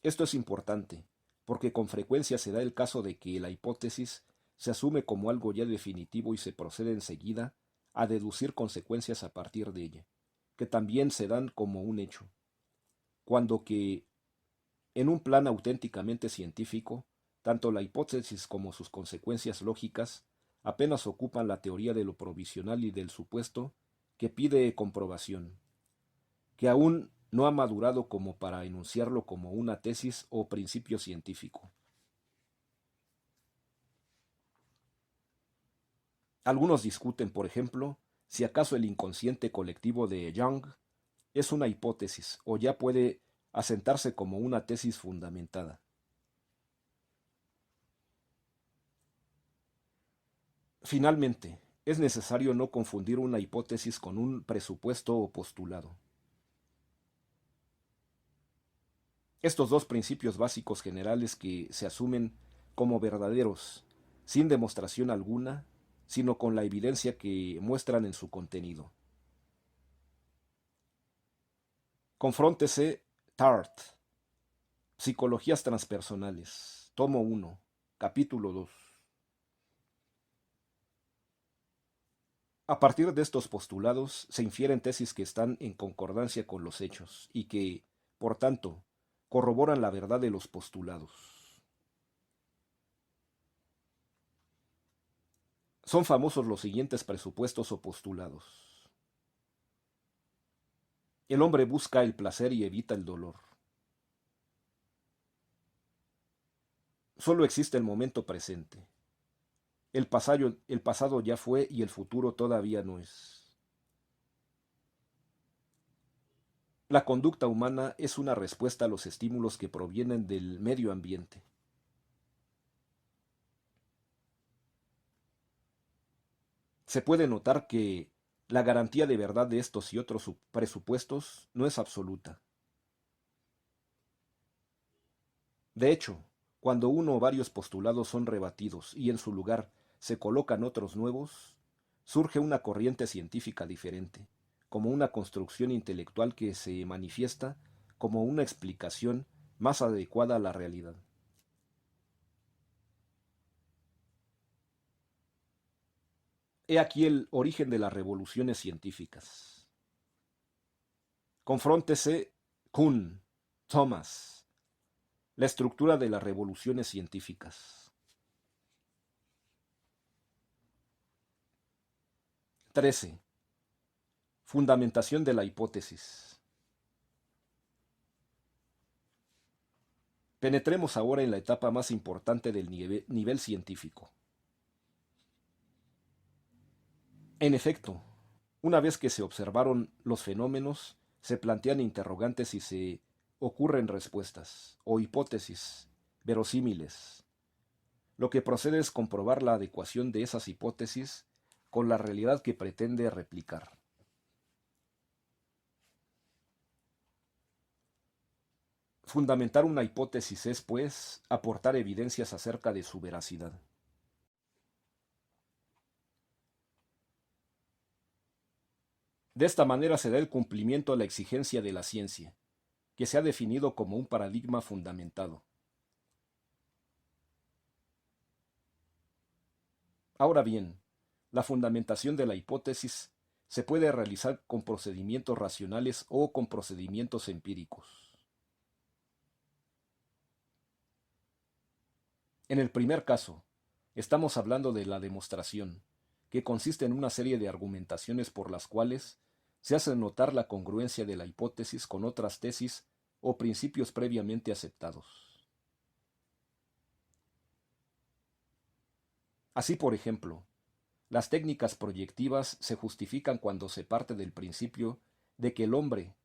Esto es importante, porque con frecuencia se da el caso de que la hipótesis se asume como algo ya definitivo y se procede enseguida a deducir consecuencias a partir de ella, que también se dan como un hecho, cuando que, en un plan auténticamente científico, tanto la hipótesis como sus consecuencias lógicas apenas ocupan la teoría de lo provisional y del supuesto que pide comprobación, que aún no ha madurado como para enunciarlo como una tesis o principio científico. Algunos discuten, por ejemplo, si acaso el inconsciente colectivo de Jung es una hipótesis o ya puede asentarse como una tesis fundamentada. Finalmente, es necesario no confundir una hipótesis con un presupuesto o postulado. Estos dos principios básicos generales que se asumen como verdaderos, sin demostración alguna, sino con la evidencia que muestran en su contenido. Confróntese Tart, Psicologías transpersonales, tomo 1, capítulo 2. A partir de estos postulados se infieren tesis que están en concordancia con los hechos y que, por tanto, corroboran la verdad de los postulados. Son famosos los siguientes presupuestos o postulados. El hombre busca el placer y evita el dolor. Solo existe el momento presente. El pasado ya fue y el futuro todavía no es. La conducta humana es una respuesta a los estímulos que provienen del medio ambiente. Se puede notar que la garantía de verdad de estos y otros presupuestos no es absoluta. De hecho, cuando uno o varios postulados son rebatidos y en su lugar se colocan otros nuevos, surge una corriente científica diferente, como una construcción intelectual que se manifiesta como una explicación más adecuada a la realidad. He aquí el origen de las revoluciones científicas. Confróntese Kuhn, Thomas, la estructura de las revoluciones científicas. 13. Fundamentación de la hipótesis. Penetremos ahora en la etapa más importante del nivel científico. En efecto, una vez que se observaron los fenómenos, se plantean interrogantes y se ocurren respuestas, o hipótesis, verosímiles. Lo que procede es comprobar la adecuación de esas hipótesis con la realidad que pretende replicar. Fundamentar una hipótesis es, pues, aportar evidencias acerca de su veracidad. De esta manera se da el cumplimiento a la exigencia de la ciencia, que se ha definido como un paradigma fundamentado. Ahora bien, la fundamentación de la hipótesis se puede realizar con procedimientos racionales o con procedimientos empíricos. En el primer caso, estamos hablando de la demostración, que consiste en una serie de argumentaciones por las cuales se hace notar la congruencia de la hipótesis con otras tesis o principios previamente aceptados. Así, por ejemplo, las técnicas proyectivas se justifican cuando se parte del principio de que el hombre,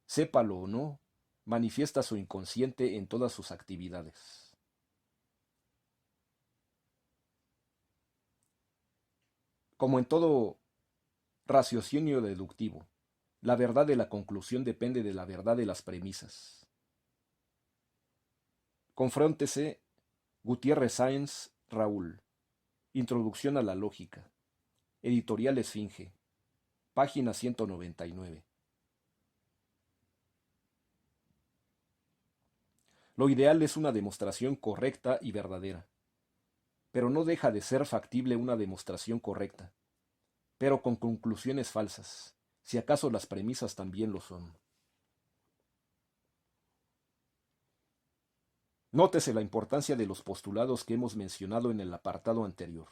sépalo o no, manifiesta su inconsciente en todas sus actividades. Como en todo raciocinio deductivo, la verdad de la conclusión depende de la verdad de las premisas. Confróntese Gutiérrez Sáenz, Raúl. Introducción a la lógica. Editorial Esfinge. Página 199. Lo ideal es una demostración correcta y verdadera, pero no deja de ser factible una demostración correcta, pero con conclusiones falsas, si acaso las premisas también lo son. Nótese la importancia de los postulados que hemos mencionado en el apartado anterior.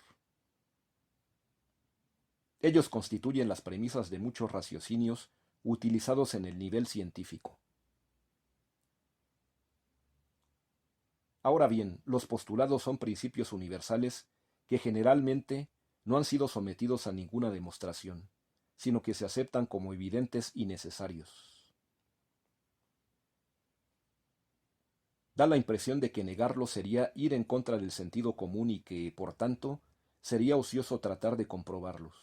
Ellos constituyen las premisas de muchos raciocinios utilizados en el nivel científico. Ahora bien, los postulados son principios universales que generalmente no han sido sometidos a ninguna demostración, sino que se aceptan como evidentes y necesarios. Da la impresión de que negarlos sería ir en contra del sentido común y que, por tanto, sería ocioso tratar de comprobarlos.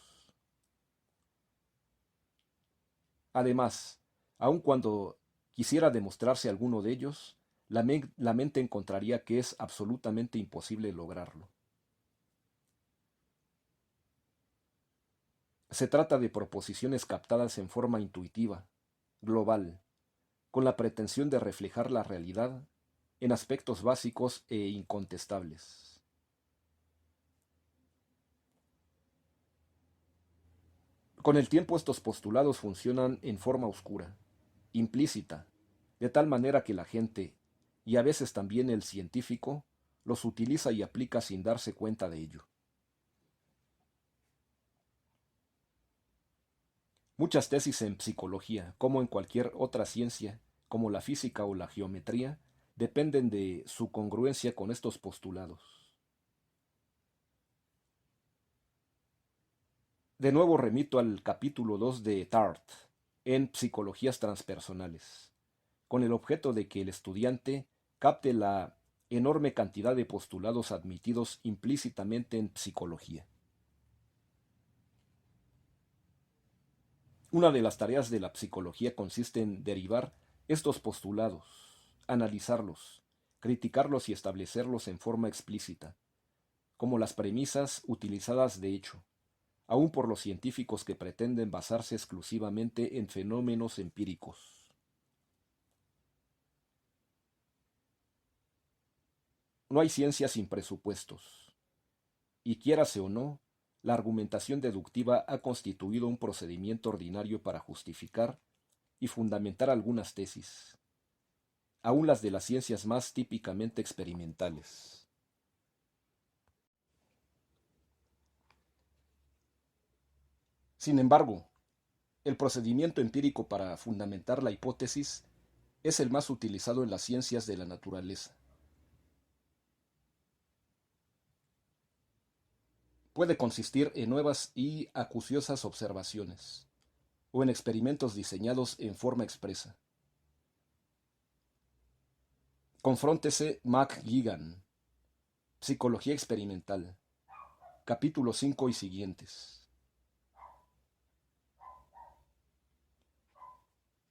Además, aun cuando quisiera demostrarse alguno de ellos, la mente encontraría que es absolutamente imposible lograrlo. Se trata de proposiciones captadas en forma intuitiva, global, con la pretensión de reflejar la realidad en aspectos básicos e incontestables. Con el tiempo estos postulados funcionan en forma oscura, implícita, de tal manera que la gente, y a veces también el científico, los utiliza y aplica sin darse cuenta de ello. Muchas tesis en psicología, como en cualquier otra ciencia, como la física o la geometría, dependen de su congruencia con estos postulados. De nuevo remito al capítulo 2 de Tartt, en Psicologías Transpersonales, con el objeto de que el estudiante capte la enorme cantidad de postulados admitidos implícitamente en psicología. Una de las tareas de la psicología consiste en derivar estos postulados, analizarlos, criticarlos y establecerlos en forma explícita, como las premisas utilizadas de hecho, aun por los científicos que pretenden basarse exclusivamente en fenómenos empíricos. No hay ciencia sin presupuestos, y quiérase o no, la argumentación deductiva ha constituido un procedimiento ordinario para justificar y fundamentar algunas tesis, aun las de las ciencias más típicamente experimentales. Sin embargo, el procedimiento empírico para fundamentar la hipótesis es el más utilizado en las ciencias de la naturaleza. Puede consistir en nuevas y acuciosas observaciones, o en experimentos diseñados en forma expresa. Confróntese McGuigan, Psicología Experimental, capítulo 5 y siguientes.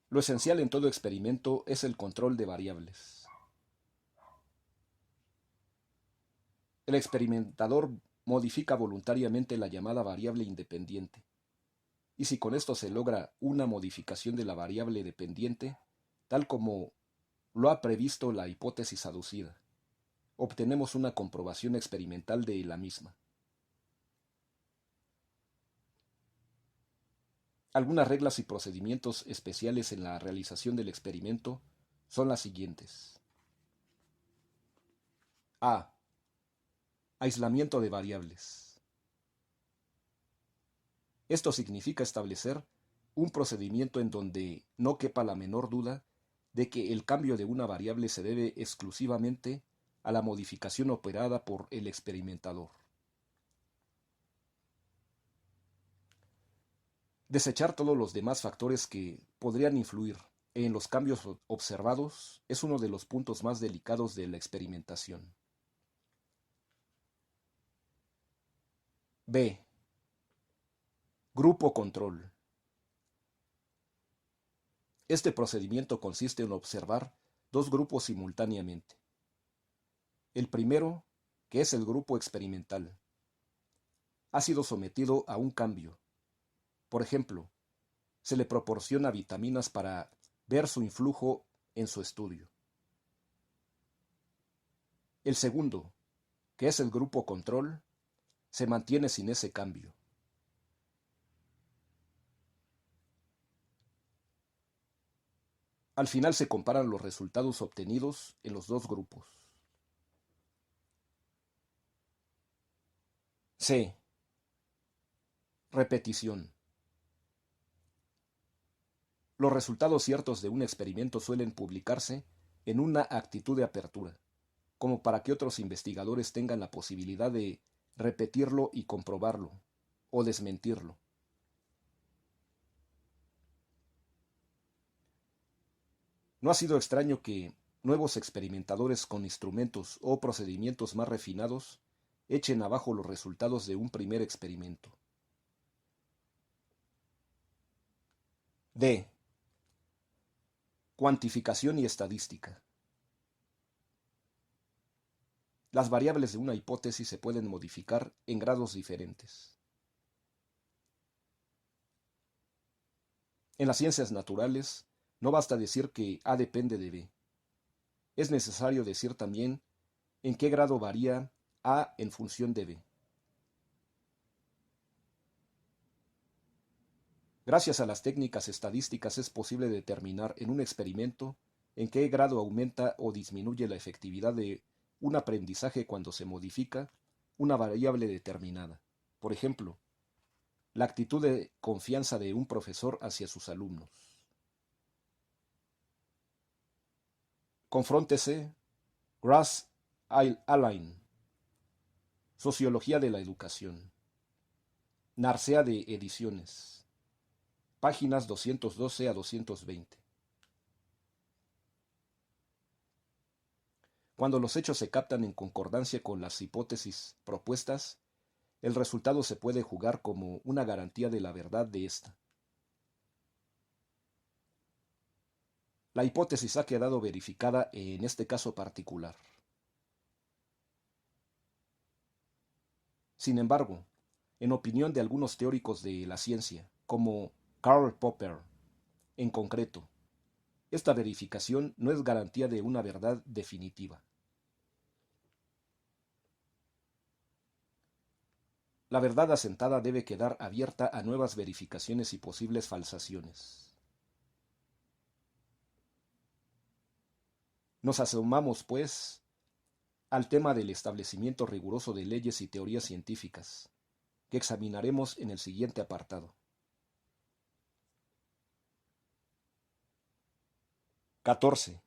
Lo esencial en todo experimento es el control de variables. El experimentador modifica voluntariamente la llamada variable independiente, y si con esto se logra una modificación de la variable dependiente, tal como lo ha previsto la hipótesis aducida, obtenemos una comprobación experimental de la misma. Algunas reglas y procedimientos especiales en la realización del experimento son las siguientes. A. Aislamiento de variables. Esto significa establecer un procedimiento en donde no quepa la menor duda de que el cambio de una variable se debe exclusivamente a la modificación operada por el experimentador. Desechar todos los demás factores que podrían influir en los cambios observados es uno de los puntos más delicados de la experimentación. B. Grupo control. Este procedimiento consiste en observar dos grupos simultáneamente. El primero, que es el grupo experimental, ha sido sometido a un cambio. Por ejemplo, se le proporciona vitaminas para ver su influjo en su estudio. El segundo, que es el grupo control, se mantiene sin ese cambio. Al final se comparan los resultados obtenidos en los dos grupos. C. Repetición. Los resultados ciertos de un experimento suelen publicarse en una actitud de apertura, como para que otros investigadores tengan la posibilidad de repetirlo y comprobarlo, o desmentirlo. No ha sido extraño que nuevos experimentadores con instrumentos o procedimientos más refinados echen abajo los resultados de un primer experimento. D. Cuantificación y estadística. Las variables de una hipótesis se pueden modificar en grados diferentes. En las ciencias naturales, no basta decir que A depende de B. Es necesario decir también en qué grado varía A en función de B. Gracias a las técnicas estadísticas es posible determinar en un experimento en qué grado aumenta o disminuye la efectividad de un aprendizaje cuando se modifica una variable determinada. Por ejemplo, la actitud de confianza de un profesor hacia sus alumnos. Confróntese, Grass Alain, Sociología de la Educación. Narcea de Ediciones. Páginas 212 a 220. Cuando los hechos se captan en concordancia con las hipótesis propuestas, el resultado se puede jugar como una garantía de la verdad de ésta. La hipótesis ha quedado verificada en este caso particular. Sin embargo, en opinión de algunos teóricos de la ciencia, como Karl Popper, en concreto, esta verificación no es garantía de una verdad definitiva. La verdad asentada debe quedar abierta a nuevas verificaciones y posibles falsaciones. Nos asomamos, pues, al tema del establecimiento riguroso de leyes y teorías científicas, que examinaremos en el siguiente apartado. 14.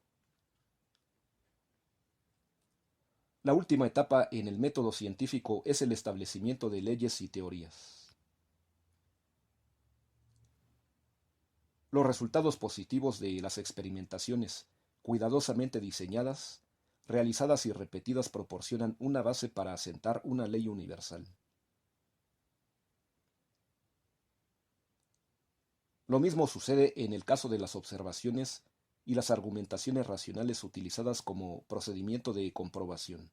La última etapa en el método científico es el establecimiento de leyes y teorías. Los resultados positivos de las experimentaciones, cuidadosamente diseñadas, realizadas y repetidas, proporcionan una base para asentar una ley universal. Lo mismo sucede en el caso de las observaciones y las argumentaciones racionales utilizadas como procedimiento de comprobación.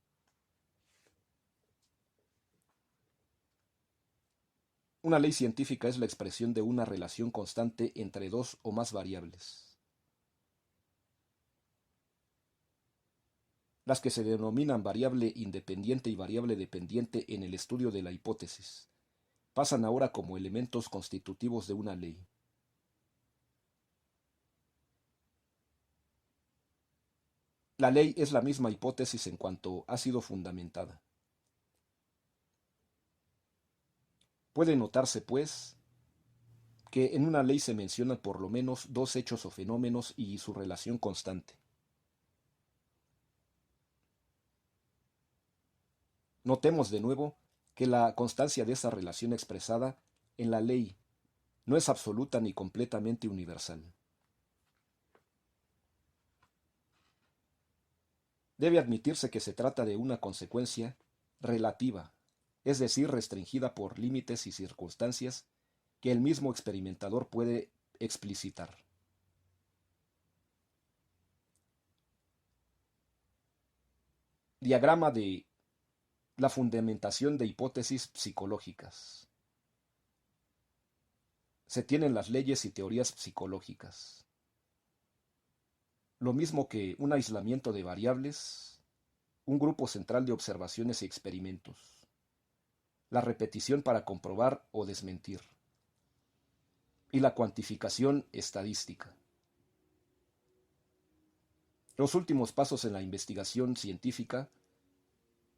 Una ley científica es la expresión de una relación constante entre dos o más variables. Las que se denominan variable independiente y variable dependiente en el estudio de la hipótesis pasan ahora como elementos constitutivos de una ley. La ley es la misma hipótesis en cuanto ha sido fundamentada. Puede notarse, pues, que en una ley se mencionan por lo menos dos hechos o fenómenos y su relación constante. Notemos de nuevo que la constancia de esa relación expresada en la ley no es absoluta ni completamente universal. Debe admitirse que se trata de una consecuencia relativa, es decir, restringida por límites y circunstancias que el mismo experimentador puede explicitar. Diagrama de la fundamentación de hipótesis psicológicas. Se tienen las leyes y teorías psicológicas. Lo mismo que un aislamiento de variables, un grupo central de observaciones y experimentos, la repetición para comprobar o desmentir, y la cuantificación estadística. Los últimos pasos en la investigación científica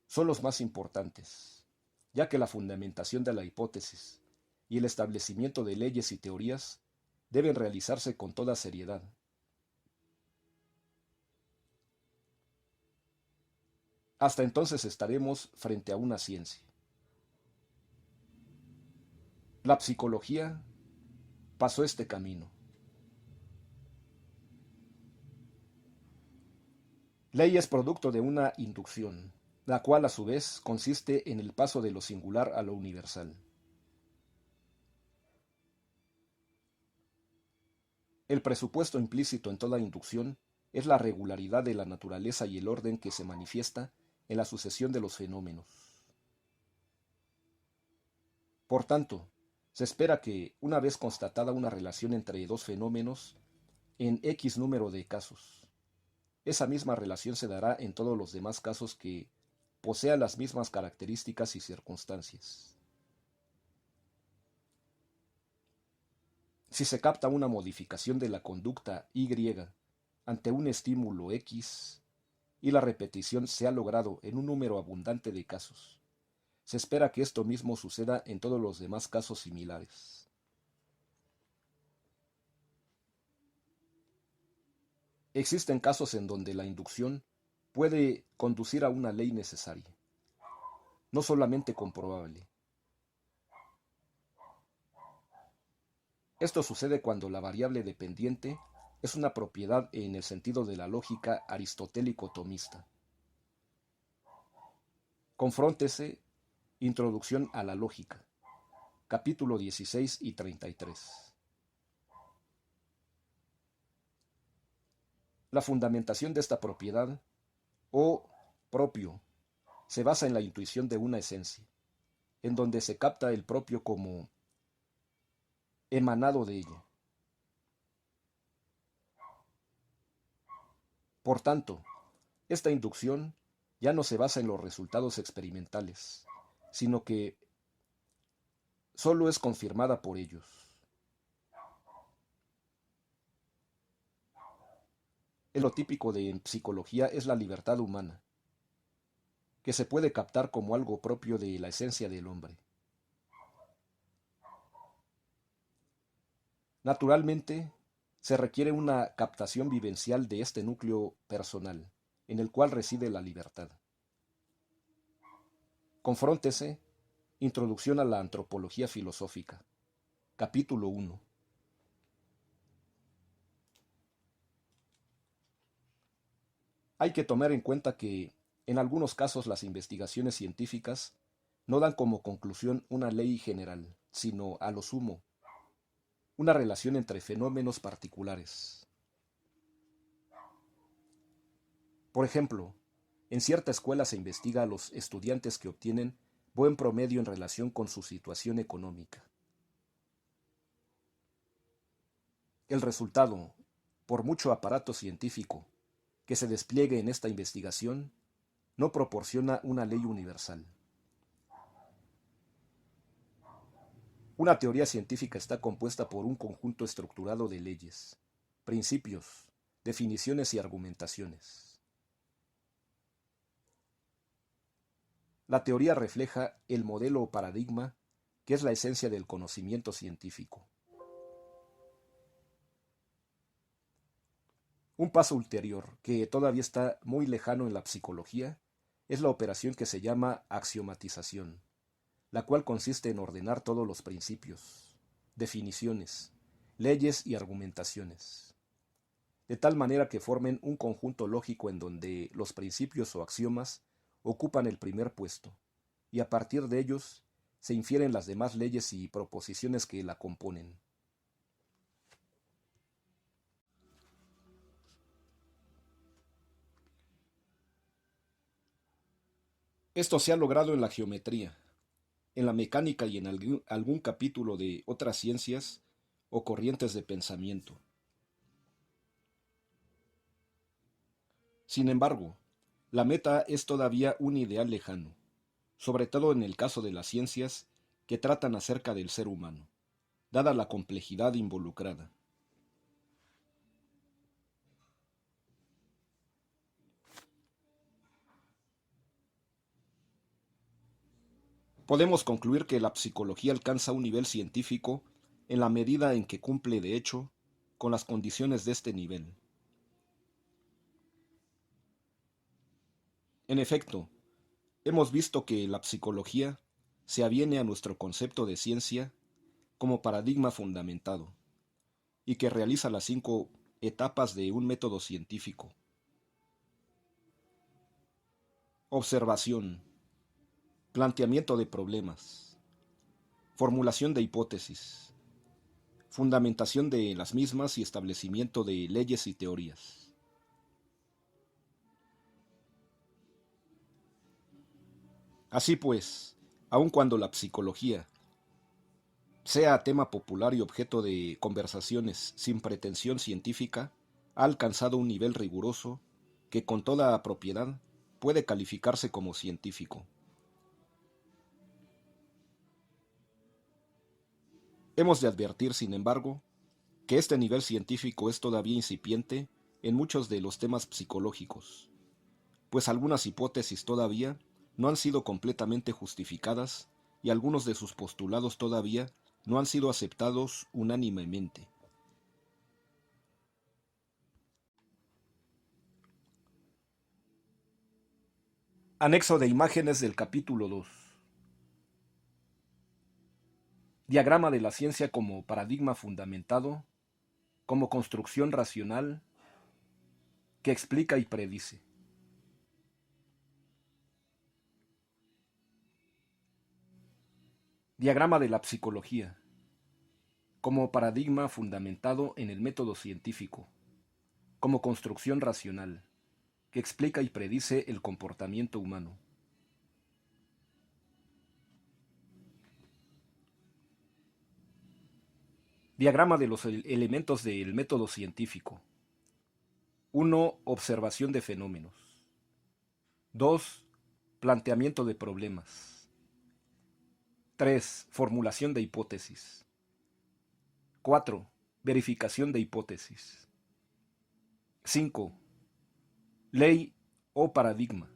son los más importantes, ya que la fundamentación de la hipótesis y el establecimiento de leyes y teorías deben realizarse con toda seriedad. Hasta entonces estaremos frente a una ciencia. La psicología pasó este camino. Ley es producto de una inducción, la cual a su vez consiste en el paso de lo singular a lo universal. El presupuesto implícito en toda inducción es la regularidad de la naturaleza y el orden que se manifiesta en la sucesión de los fenómenos. Por tanto, se espera que, una vez constatada una relación entre dos fenómenos, en X número de casos, esa misma relación se dará en todos los demás casos que posean las mismas características y circunstancias. Si se capta una modificación de la conducta Y ante un estímulo X y la repetición se ha logrado en un número abundante de casos, se espera que esto mismo suceda en todos los demás casos similares. Existen casos en donde la inducción puede conducir a una ley necesaria, no solamente comprobable. Esto sucede cuando la variable dependiente es una propiedad en el sentido de la lógica aristotélico-tomista. Confróntese Introducción a la lógica, capítulo 16 y 33. La fundamentación de esta propiedad, o propio, se basa en la intuición de una esencia, en donde se capta el propio como emanado de ella. Por tanto, esta inducción ya no se basa en los resultados experimentales, sino que solo es confirmada por ellos. Lo típico de psicología es la libertad humana, que se puede captar como algo propio de la esencia del hombre. Naturalmente, se requiere una captación vivencial de este núcleo personal, en el cual reside la libertad. Confróntese Introducción a la antropología filosófica, capítulo 1. Hay que tomar en cuenta que, en algunos casos, las investigaciones científicas no dan como conclusión una ley general, sino, a lo sumo, una relación entre fenómenos particulares. Por ejemplo, en cierta escuela se investiga a los estudiantes que obtienen buen promedio en relación con su situación económica. El resultado, por mucho aparato científico que se despliegue en esta investigación, no proporciona una ley universal. Una teoría científica está compuesta por un conjunto estructurado de leyes, principios, definiciones y argumentaciones. La teoría refleja el modelo o paradigma que es la esencia del conocimiento científico. Un paso ulterior, que todavía está muy lejano en la psicología, es la operación que se llama axiomatización, la cual consiste en ordenar todos los principios, definiciones, leyes y argumentaciones, de tal manera que formen un conjunto lógico en donde los principios o axiomas ocupan el primer puesto, y a partir de ellos se infieren las demás leyes y proposiciones que la componen. Esto se ha logrado en la geometría, en la mecánica y en algún capítulo de otras ciencias o corrientes de pensamiento. Sin embargo, la meta es todavía un ideal lejano, sobre todo en el caso de las ciencias que tratan acerca del ser humano, dada la complejidad involucrada. Podemos concluir que la psicología alcanza un nivel científico en la medida en que cumple, de hecho, con las condiciones de este nivel. En efecto, hemos visto que la psicología se aviene a nuestro concepto de ciencia como paradigma fundamentado y que realiza las 5 etapas de un método científico. Observación, planteamiento de problemas, formulación de hipótesis, fundamentación de las mismas y establecimiento de leyes y teorías. Así pues, aun cuando la psicología sea tema popular y objeto de conversaciones sin pretensión científica, ha alcanzado un nivel riguroso que con toda propiedad puede calificarse como científico. Hemos de advertir, sin embargo, que este nivel científico es todavía incipiente en muchos de los temas psicológicos, pues algunas hipótesis todavía no han sido completamente justificadas y algunos de sus postulados todavía no han sido aceptados unánimemente. Anexo de imágenes del capítulo 2. Diagrama de la ciencia como paradigma fundamentado, como construcción racional que explica y predice. Diagrama de la psicología, como paradigma fundamentado en el método científico, como construcción racional, que explica y predice el comportamiento humano. Diagrama de los elementos del método científico. 1. Observación de fenómenos. 2. Planteamiento de problemas. 3. Formulación de hipótesis. 4. Verificación de hipótesis. 5. Ley o paradigma.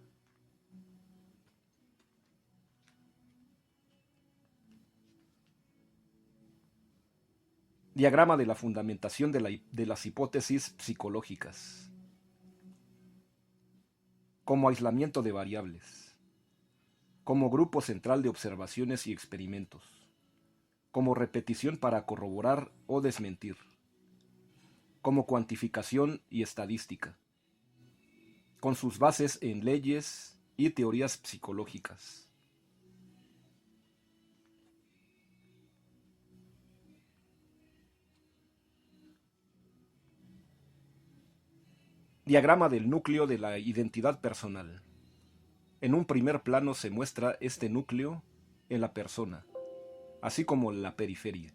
Diagrama de la fundamentación de las hipótesis psicológicas. Como aislamiento de variables. Como grupo central de observaciones y experimentos. Como repetición para corroborar o desmentir. Como cuantificación y estadística. Con sus bases en leyes y teorías psicológicas. Diagrama del núcleo de la identidad personal. En un primer plano se muestra este núcleo en la persona, así como la periferia.